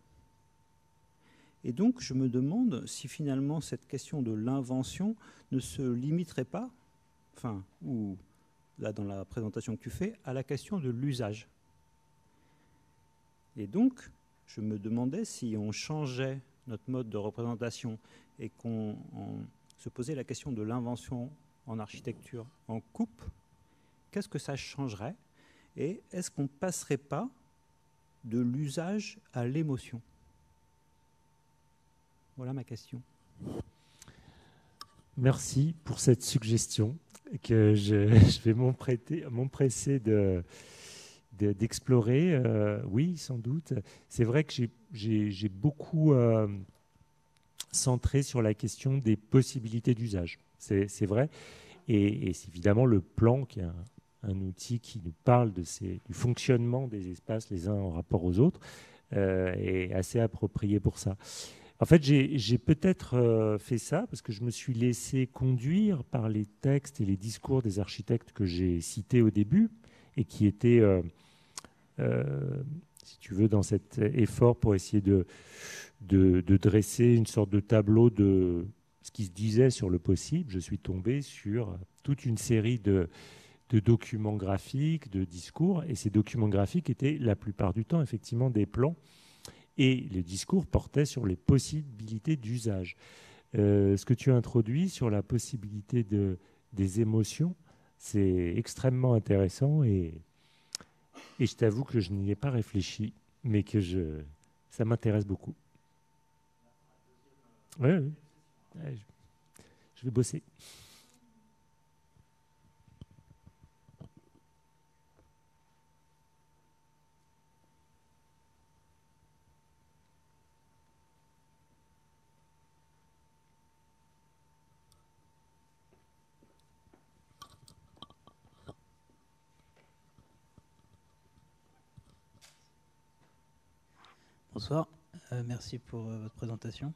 Et donc, je me demande si finalement cette question de l'invention ne se limiterait pas, enfin, ou là dans la présentation que tu fais, à la question de l'usage. Et donc, je me demandais si on changeait notre mode de représentation et qu'on se posait la question de l'invention en architecture en coupe, qu'est-ce que ça changerait? Et est-ce qu'on ne passerait pas de l'usage à l'émotion? Voilà ma question. Merci pour cette suggestion que je vais m'empresser d'explorer. Oui, sans doute. C'est vrai que j'ai beaucoup centré sur la question des possibilités d'usage. C'est vrai. Et c'est évidemment le plan qui est un outil qui nous parle du fonctionnement des espaces les uns en rapport aux autres est assez approprié pour ça. En fait, j'ai peut-être fait ça parce que je me suis laissé conduire par les textes et les discours des architectes que j'ai cités au début et qui étaient, si tu veux, dans cet effort pour essayer de dresser une sorte de tableau de ce qui se disait sur le possible. Je suis tombé sur toute une série de documents graphiques, de discours, et ces documents graphiques étaient la plupart du temps effectivement des plans. Et les discours portaient sur les possibilités d'usage. Ce que tu as introduit sur la possibilité des émotions, c'est extrêmement intéressant et je t'avoue que je n'y ai pas réfléchi, mais que ça m'intéresse beaucoup. Oui, oui. Je vais bosser. Bonsoir, merci pour votre présentation.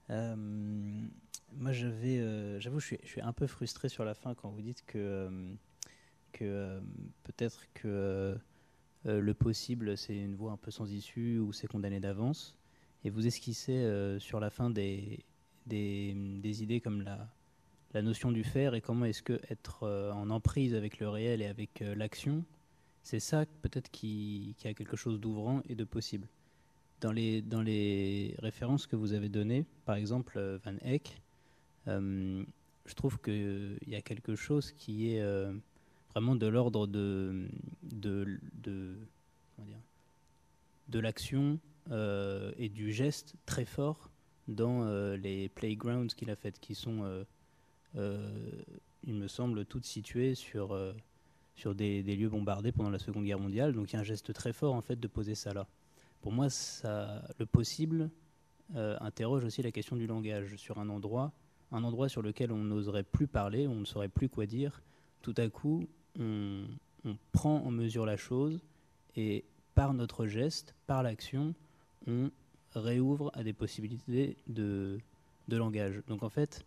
Moi, j'avoue, je suis un peu frustré sur la fin quand vous dites que peut-être que le possible, c'est une voie un peu sans issue ou c'est condamné d'avance. Et vous esquissez sur la fin des idées comme la notion du faire et comment est-ce que être en emprise avec le réel et avec l'action, c'est ça peut-être qui a quelque chose d'ouvrant et de possible. Dans les références que vous avez données, par exemple Van Eyck, je trouve qu'il y a quelque chose qui est vraiment de l'ordre de l'action et du geste très fort dans les playgrounds qu'il a faites, qui sont, il me semble, toutes situées sur des lieux bombardés pendant la Seconde Guerre mondiale. Donc il y a un geste très fort en fait de poser ça là. Pour moi, le possible interroge aussi la question du langage sur un endroit sur lequel on n'oserait plus parler, on ne saurait plus quoi dire. Tout à coup, on prend en mesure la chose et par notre geste, par l'action, on réouvre à des possibilités de langage. Donc en fait,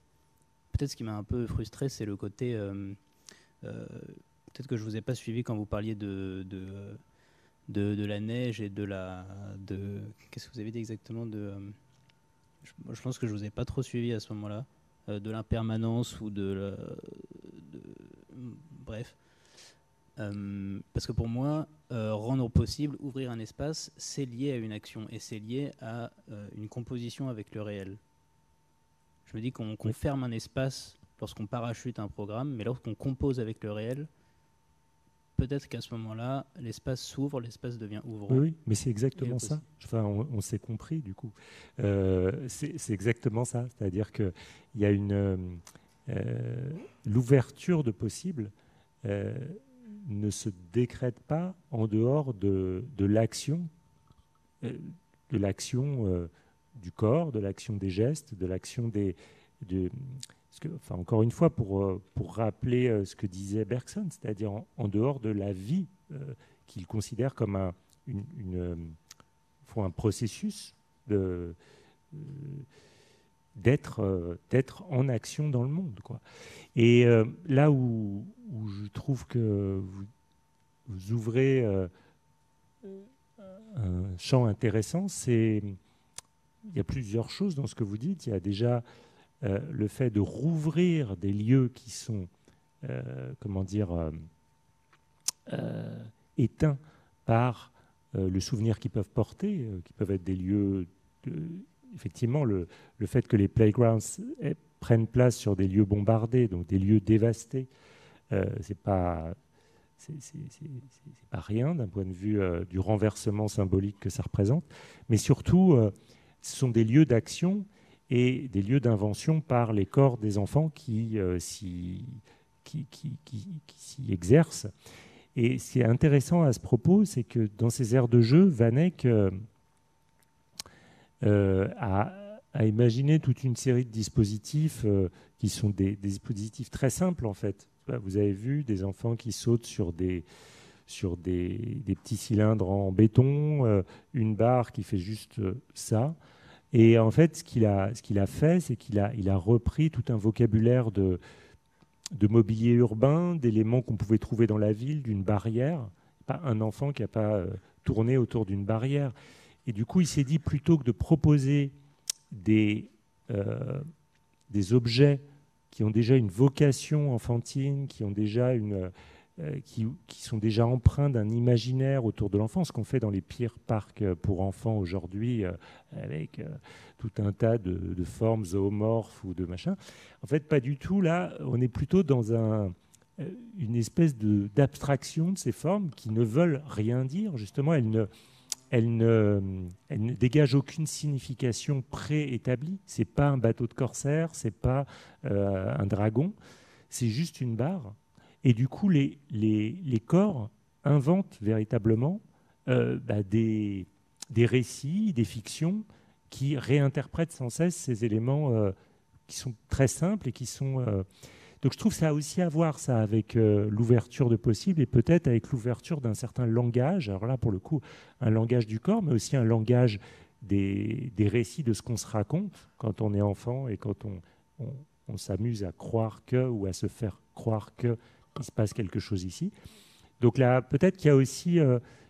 peut-être ce qui m'a un peu frustré, c'est le côté... peut-être que je ne vous ai pas suivi quand vous parliez de la neige et qu'est-ce que vous avez dit exactement je pense que je vous ai pas trop suivi à ce moment-là, de l'impermanence ou bref, parce que pour moi, rendre possible, ouvrir un espace, c'est lié à une action et c'est lié à une composition avec le réel. Je me dis qu'on ferme un espace lorsqu'on parachute un programme, mais lorsqu'on compose avec le réel, peut-être qu'à ce moment-là, l'espace s'ouvre, l'espace devient ouvrant. Oui, mais c'est exactement ça. Enfin, on s'est compris, du coup. C'est exactement ça. C'est-à-dire qu'il y a l'ouverture de possible ne se décrète pas en dehors de l'action. l'action du corps, de l'action des gestes, de l'action encore une fois, pour rappeler ce que disait Bergson, c'est-à-dire en dehors de la vie qu'il considère comme un processus d'être en action dans le monde, quoi. Et là où je trouve que vous ouvrez un champ intéressant, il y a plusieurs choses dans ce que vous dites. Il y a déjà le fait de rouvrir des lieux qui sont, éteints par le souvenir qu'ils peuvent porter, qui peuvent être des lieux... effectivement, le fait que les playgrounds prennent place sur des lieux bombardés, donc des lieux dévastés, c'est pas rien d'un point de vue du renversement symbolique que ça représente, mais surtout, ce sont des lieux d'action et des lieux d'invention par les corps des enfants qui s'y exercent. Et ce qui est intéressant à ce propos, c'est que dans ces aires de jeu, Van Eyck a imaginé toute une série de dispositifs qui sont des dispositifs très simples, en fait. Vous avez vu des enfants qui sautent sur des petits cylindres en béton, une barre qui fait juste ça. Et en fait, ce qu'il a fait, c'est qu'il a repris tout un vocabulaire de mobilier urbain, d'éléments qu'on pouvait trouver dans la ville, d'une barrière. Pas un enfant qui n'a pas tourné autour d'une barrière. Et du coup, il s'est dit, plutôt que de proposer des objets qui ont déjà une vocation enfantine, qui sont déjà empreints d'un imaginaire autour de l'enfant, ce qu'on fait dans les pires parcs pour enfants aujourd'hui, avec tout un tas de formes zoomorphes ou de machins. En fait, pas du tout. Là, on est plutôt dans une espèce d'abstraction de ces formes qui ne veulent rien dire. Justement, elles ne dégagent aucune signification préétablie. C'est pas un bateau de corsaire, c'est pas un dragon, c'est juste une barre. Et du coup, les corps inventent véritablement des récits, des fictions qui réinterprètent sans cesse ces éléments qui sont très simples et qui sont... Donc je trouve que ça a aussi à voir ça avec l'ouverture de possible et peut-être avec l'ouverture d'un certain langage. Alors là, pour le coup, un langage du corps, mais aussi un langage des récits de ce qu'on se raconte quand on est enfant et quand on s'amuse à croire que ou à se faire croire qu'il se passe quelque chose ici. Donc là, peut-être qu'il y a aussi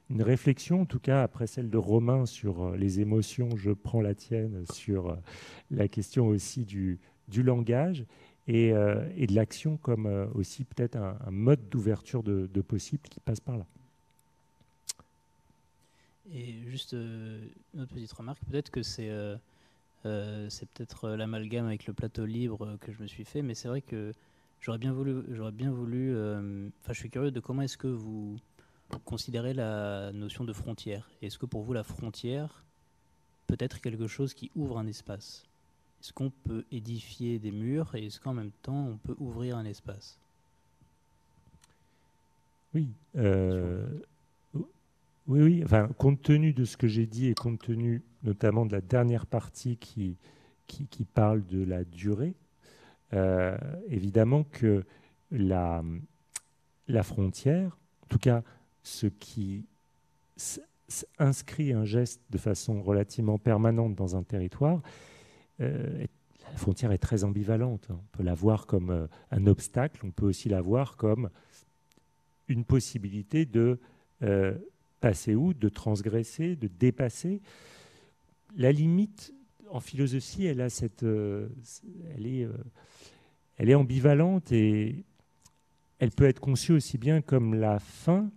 une réflexion, en tout cas après celle de Romain sur les émotions, je prends la tienne, sur la question aussi du langage. Et de l'action comme aussi peut-être un mode d'ouverture de possible qui passe par là. Et juste une autre petite remarque, peut-être que c'est peut-être l'amalgame avec le plateau libre que je me suis fait, mais c'est vrai que j'aurais bien voulu je suis curieux de comment est-ce que vous considérez la notion de frontière. Est-ce que pour vous la frontière peut être quelque chose qui ouvre un espace ? Est-ce qu'on peut édifier des murs et est-ce qu'en même temps on peut ouvrir un espace ? Oui. Oui. Enfin, compte tenu de ce que j'ai dit et compte tenu notamment de la dernière partie qui parle de la durée, évidemment que la frontière, en tout cas ce qui inscrit un geste de façon relativement permanente dans un territoire, la frontière est très ambivalente. On peut la voir comme un obstacle, on peut aussi la voir comme une possibilité de passer outre, de transgresser, de dépasser. La limite, en philosophie, elle est ambivalente et elle peut être conçue aussi bien comme la fin,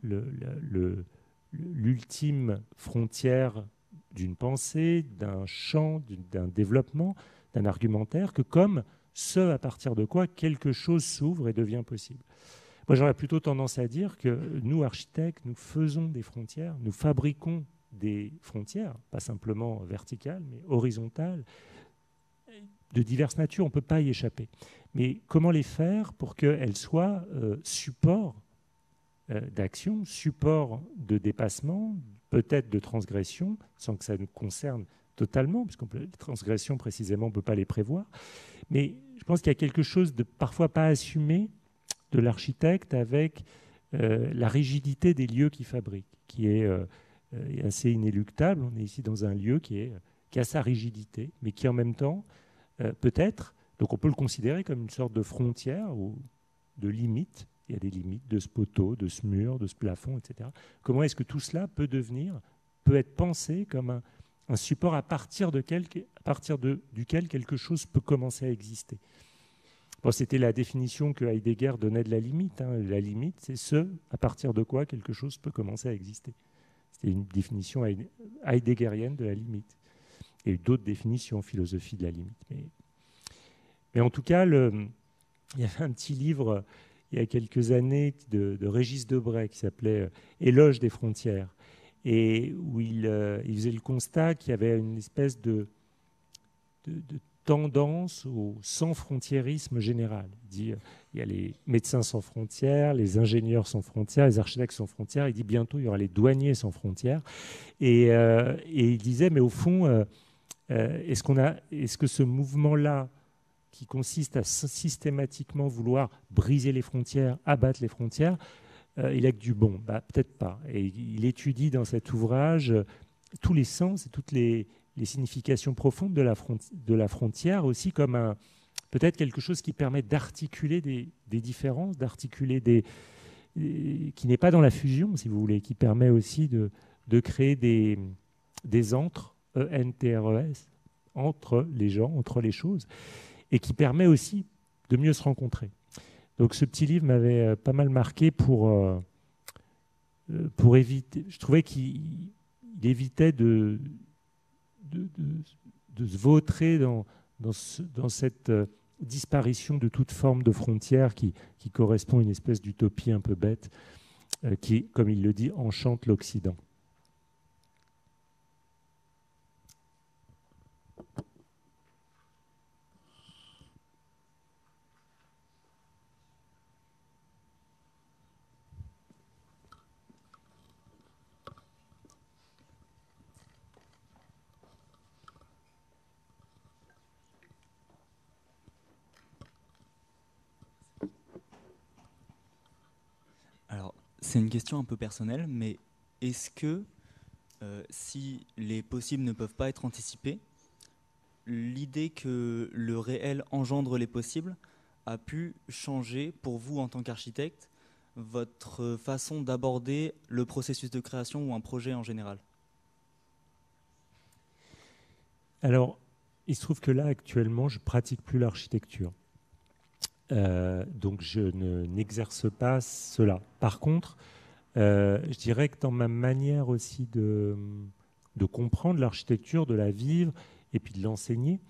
l'ultime frontière d'une pensée, d'un champ, d'un développement, d'un argumentaire, que comme ce à partir de quoi quelque chose s'ouvre et devient possible. Moi, j'aurais plutôt tendance à dire que nous, architectes, nous faisons des frontières, nous fabriquons des frontières, pas simplement verticales, mais horizontales, de diverses natures, on ne peut pas y échapper. Mais comment les faire pour qu'elles soient support d'action, support de dépassement, peut-être de transgression, sans que ça nous concerne totalement, parce que les transgressions, précisément, on ne peut pas les prévoir. Mais je pense qu'il y a quelque chose de parfois pas assumé de l'architecte avec la rigidité des lieux qu'il fabrique, qui est assez inéluctable. On est ici dans un lieu qui a sa rigidité, mais qui en même temps, peut-être, donc on peut le considérer comme une sorte de frontière ou de limite. Il y a des limites de ce poteau, de ce mur, de ce plafond, etc. Comment est-ce que tout cela peut être pensé comme un support à partir duquel quelque chose peut commencer à exister? Bon, c'était la définition que Heidegger donnait de la limite. La limite, c'est ce à partir de quoi quelque chose peut commencer à exister. C'était une définition heideggerienne de la limite. Il y a eu d'autres définitions en philosophie de la limite. Mais en tout cas, il y avait un petit livre il y a quelques années de Régis Debray qui s'appelait « Éloge des frontières » et où il faisait le constat qu'il y avait une espèce de tendance au sans-frontiérisme général. Il dit il y a les médecins sans frontières, les ingénieurs sans frontières, les architectes sans frontières. Il dit bientôt il y aura les douaniers sans frontières. Et il disait mais au fond, est-ce que ce mouvement-là qui consiste à systématiquement vouloir briser les frontières, abattre les frontières, il a que du bon? Peut-être pas. Et il étudie dans cet ouvrage tous les sens et toutes les significations profondes de la frontière aussi comme peut-être quelque chose qui permet d'articuler des différences, d'articuler qui n'est pas dans la fusion, si vous voulez, qui permet aussi de créer des entres, E-N-T-R-E-S, entre les gens, entre les choses, et qui permet aussi de mieux se rencontrer. Donc ce petit livre m'avait pas mal marqué pour éviter. Je trouvais qu'il évitait de se vautrer dans cette disparition de toute forme de frontière qui correspond à une espèce d'utopie un peu bête qui, comme il le dit, enchante l'Occident. C'est une question un peu personnelle, mais est-ce que si les possibles ne peuvent pas être anticipés, l'idée que le réel engendre les possibles a pu changer pour vous en tant qu'architecte votre façon d'aborder le processus de création ou un projet en général? Alors, il se trouve que là, actuellement, je ne pratique plus l'architecture. Donc je n'exerce pas cela. Par contre, je dirais que dans ma manière aussi de comprendre l'architecture, de la vivre et puis de l'enseigner,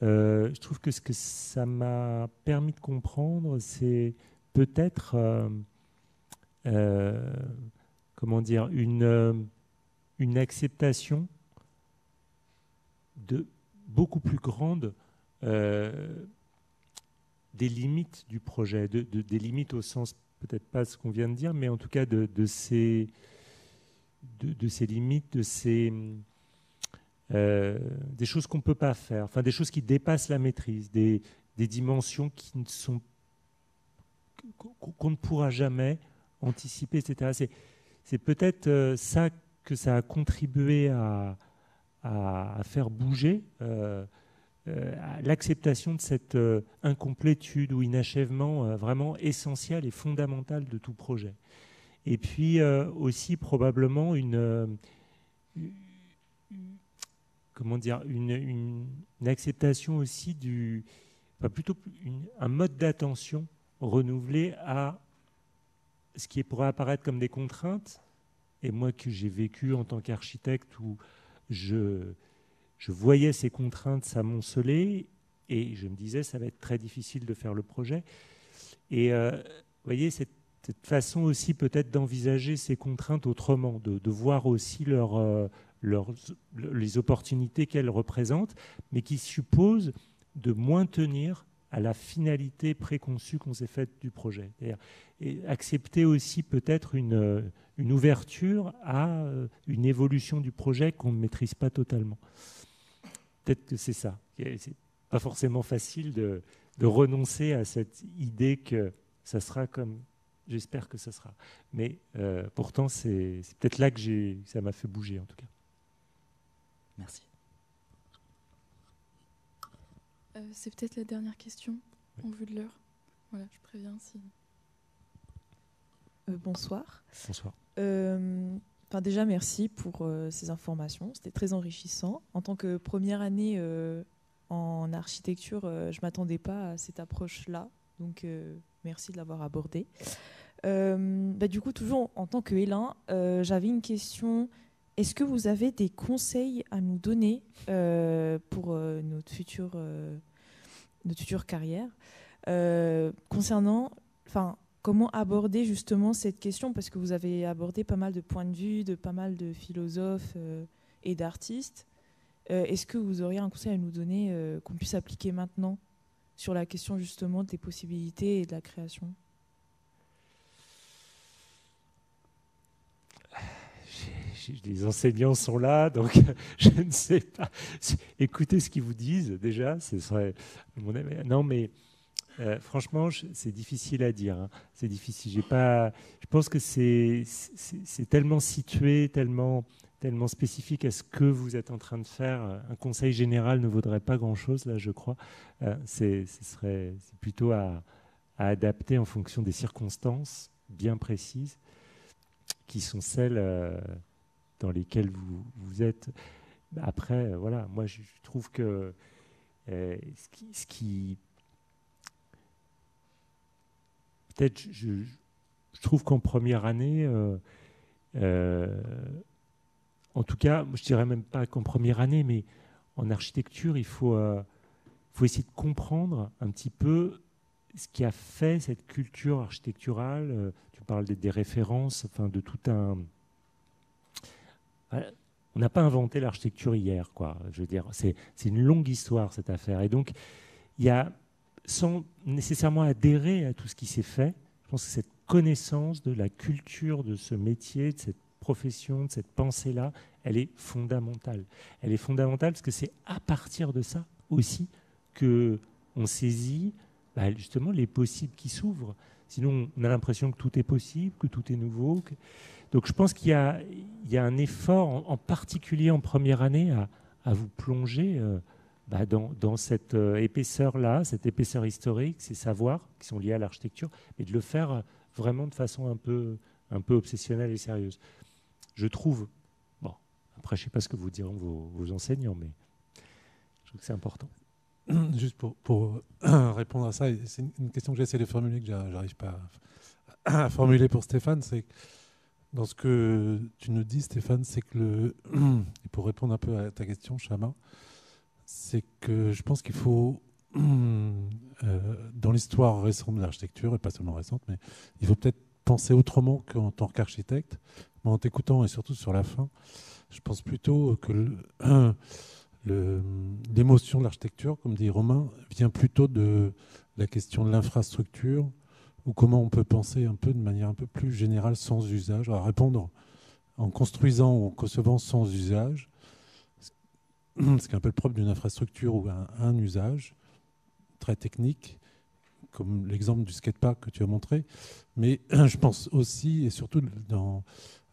je trouve que ce que ça m'a permis de comprendre, c'est peut-être comment dire, une acceptation beaucoup plus grande des limites du projet, des limites au sens, peut-être pas ce qu'on vient de dire, mais en tout cas de ces limites, des choses qu'on ne peut pas faire, enfin des choses qui dépassent la maîtrise, des dimensions qu'on ne pourra jamais anticiper, etc. C'est peut-être ça que ça a contribué à faire bouger l'acceptation de cette incomplétude ou inachèvement vraiment essentiel et fondamental de tout projet. Et puis aussi probablement une acceptation aussi plutôt un mode d'attention renouvelé à ce qui pourrait apparaître comme des contraintes. Et moi que j'ai vécu en tant qu'architecte où je voyais ces contraintes s'amonceler et je me disais ça va être très difficile de faire le projet. Et vous voyez, cette façon aussi peut-être d'envisager ces contraintes autrement, de voir aussi les opportunités qu'elles représentent, mais qui supposent de moins tenir à la finalité préconçue qu'on s'est faite du projet. Et accepter aussi peut-être une ouverture à une évolution du projet qu'on ne maîtrise pas totalement. Peut-être que c'est ça. C'est pas forcément facile de renoncer à cette idée que ça sera comme j'espère que ça sera. Mais pourtant, c'est peut-être là que ça m'a fait bouger en tout cas. Merci. C'est peut-être la dernière question, en vue de l'heure. Voilà, je préviens si... Bonsoir. Bonsoir. Déjà, merci pour ces informations. C'était très enrichissant. En tant que première année en architecture, je ne m'attendais pas à cette approche-là. Donc, merci de l'avoir abordée. Du coup, toujours en tant que Hélène, j'avais une question. Est-ce que vous avez des conseils à nous donner pour notre future carrière concernant... Comment aborder justement cette question? Parce que vous avez abordé pas mal de points de vue, de pas mal de philosophes et d'artistes. Est-ce que vous auriez un conseil à nous donner qu'on puisse appliquer maintenant sur la question justement des possibilités et de la création? Les enseignants sont là, donc je ne sais pas. Écoutez ce qu'ils vous disent déjà, ce serait mon avis. Non, mais... franchement, c'est difficile à dire. Hein. C'est difficile. Je pense que c'est tellement situé, tellement spécifique à ce que vous êtes en train de faire. Un conseil général ne vaudrait pas grand-chose, là, je crois. C'est plutôt à adapter en fonction des circonstances bien précises qui sont celles dans lesquelles vous êtes. Après, voilà, moi, je trouve que ce qui peut-être, je trouve qu'en première année, en tout cas, je dirais même pas qu'en première année, mais en architecture, il faut essayer de comprendre un petit peu ce qui a fait cette culture architecturale. Tu parles des références, enfin de tout un... On n'a pas inventé l'architecture hier, quoi. Je veux dire, c'est une longue histoire, cette affaire. Et donc, il y a... sans nécessairement adhérer à tout ce qui s'est fait, je pense que cette connaissance de la culture de ce métier, de cette profession, de cette pensée-là, elle est fondamentale. Elle est fondamentale parce que c'est à partir de ça aussi qu'on saisit justement les possibles qui s'ouvrent. Sinon, on a l'impression que tout est possible, que tout est nouveau. Donc je pense qu'il y a un effort, en particulier en première année, à vous plonger... dans cette épaisseur-là, cette épaisseur historique, ces savoirs qui sont liés à l'architecture, mais de le faire vraiment de façon un peu obsessionnelle et sérieuse. Je trouve, bon, après je ne sais pas ce que vous diront vos enseignants, mais je trouve que c'est important. Juste pour répondre à ça, c'est une question que j'essaie de formuler, que je n'arrive pas à formuler pour Stéphane, c'est dans ce que tu nous dis, Stéphane, c'est que et pour répondre un peu à ta question, Chama, c'est que je pense qu'il faut, dans l'histoire récente de l'architecture, et pas seulement récente, mais il faut peut-être penser autrement qu'en tant qu'architecte. En t'écoutant, et surtout sur la fin, je pense plutôt que l'émotion de l'architecture, comme dit Romain, vient plutôt de la question de l'infrastructure, ou comment on peut penser un peu de manière un peu plus générale, sans usage, à répondre en construisant ou en concevant sans usage. Ce qui est un peu le propre d'une infrastructure ou un usage très technique, comme l'exemple du skatepark que tu as montré. Mais je pense aussi et surtout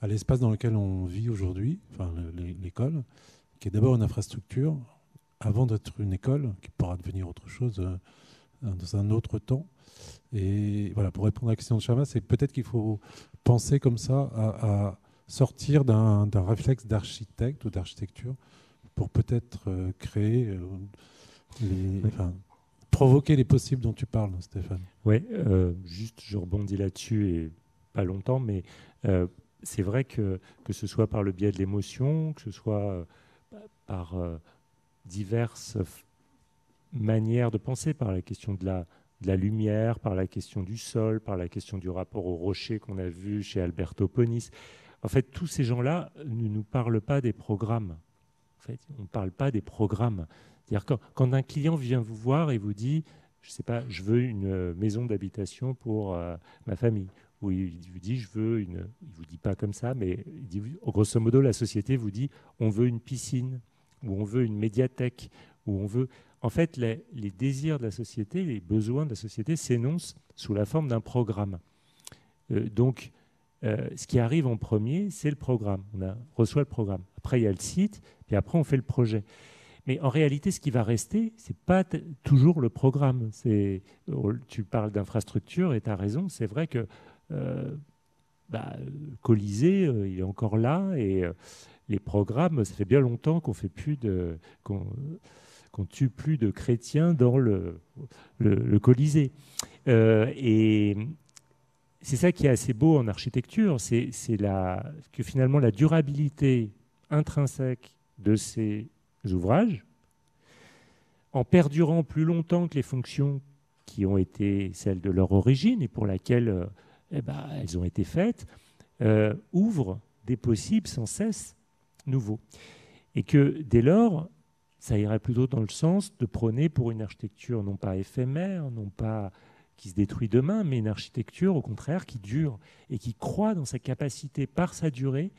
à l'espace dans lequel on vit aujourd'hui, enfin l'école, qui est d'abord une infrastructure, avant d'être une école, qui pourra devenir autre chose dans un autre temps. Et voilà, pour répondre à la question de Chama, c'est peut-être qu'il faut penser comme ça à sortir d'un réflexe d'architecte ou d'architecture, pour peut-être créer, provoquer les possibles dont tu parles, Stéphane. Oui, juste je rebondis là-dessus, et pas longtemps, mais c'est vrai que ce soit par le biais de l'émotion, que ce soit par diverses manières de penser, par la question de la lumière, par la question du sol, par la question du rapport au rocher qu'on a vu chez Alberto Ponis. En fait, tous ces gens-là ne nous parlent pas des programmes. En fait, on ne parle pas des programmes. C'est-à-dire quand un client vient vous voir et vous dit « je sais pas, je veux une maison d'habitation pour ma famille. Ou il vous dit, je veux une... Il vous dit pas comme ça, mais il dit, grosso modo, la société vous dit, on veut une piscine, ou on veut une médiathèque, ou on veut... En fait, les désirs de la société, les besoins de la société s'énoncent sous la forme d'un programme. Donc, ce qui arrive en premier, c'est le programme. On reçoit le programme. Après, il y a le site, puis après, on fait le projet. Mais en réalité, ce qui va rester, ce n'est pas toujours le programme. Tu parles d'infrastructure et tu as raison. C'est vrai que Colisée, il est encore là. Et les programmes, ça fait bien longtemps qu'on fait plus qu'on tue plus de chrétiens dans le Colisée. Et c'est ça qui est assez beau en architecture, c'est que finalement la durabilité intrinsèque de ces ouvrages, en perdurant plus longtemps que les fonctions qui ont été celles de leur origine et pour laquelle elles ont été faites, ouvrent des possibles sans cesse nouveaux. Et que dès lors, ça irait plutôt dans le sens de prôner pour une architecture non pas éphémère, non pas qui se détruit demain, mais une architecture au contraire qui dure et qui croit dans sa capacité par sa durée,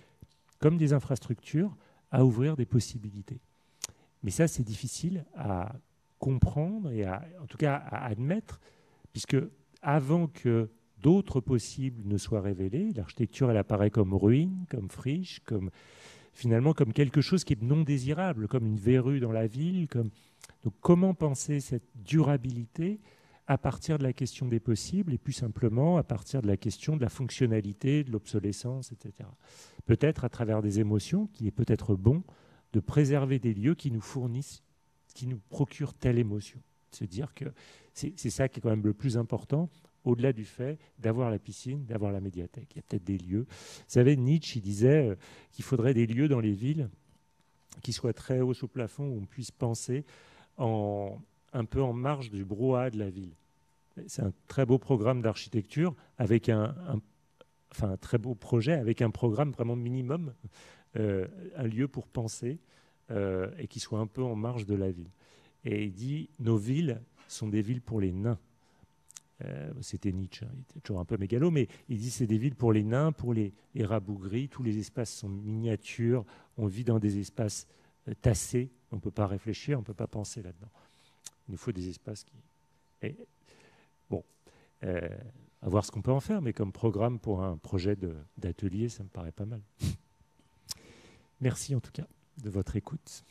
comme des infrastructures, à ouvrir des possibilités. Mais ça, c'est difficile à comprendre et en tout cas à admettre, puisque avant que d'autres possibles ne soient révélés, l'architecture, elle apparaît comme ruine, comme friche, finalement comme quelque chose qui est non désirable, comme une verrue dans la ville. Donc comment penser cette durabilité à partir de la question des possibles et plus simplement à partir de la question de la fonctionnalité, de l'obsolescence, etc. Peut-être à travers des émotions, qu'il est peut-être bon de préserver des lieux qui nous fournissent, qui nous procurent telle émotion. Se dire que c'est ça qui est quand même le plus important, au-delà du fait d'avoir la piscine, d'avoir la médiathèque. Il y a peut-être des lieux. Vous savez, Nietzsche, il disait qu'il faudrait des lieux dans les villes qui soient très hauts sous plafond, où on puisse penser un peu en marge du brouhaha de la ville. C'est un très beau programme d'architecture avec un très beau projet avec un programme vraiment minimum, un lieu pour penser et qui soit un peu en marge de la ville. Et il dit, nos villes sont des villes pour les nains. C'était Nietzsche, il était toujours un peu mégalo, mais il dit c'est des villes pour les nains, pour les rabougris, tous les espaces sont miniatures, on vit dans des espaces tassés, on ne peut pas réfléchir, on ne peut pas penser là-dedans. Il nous faut des espaces qui... à voir ce qu'on peut en faire, mais comme programme pour un projet d'atelier, ça me paraît pas mal. Merci en tout cas de votre écoute.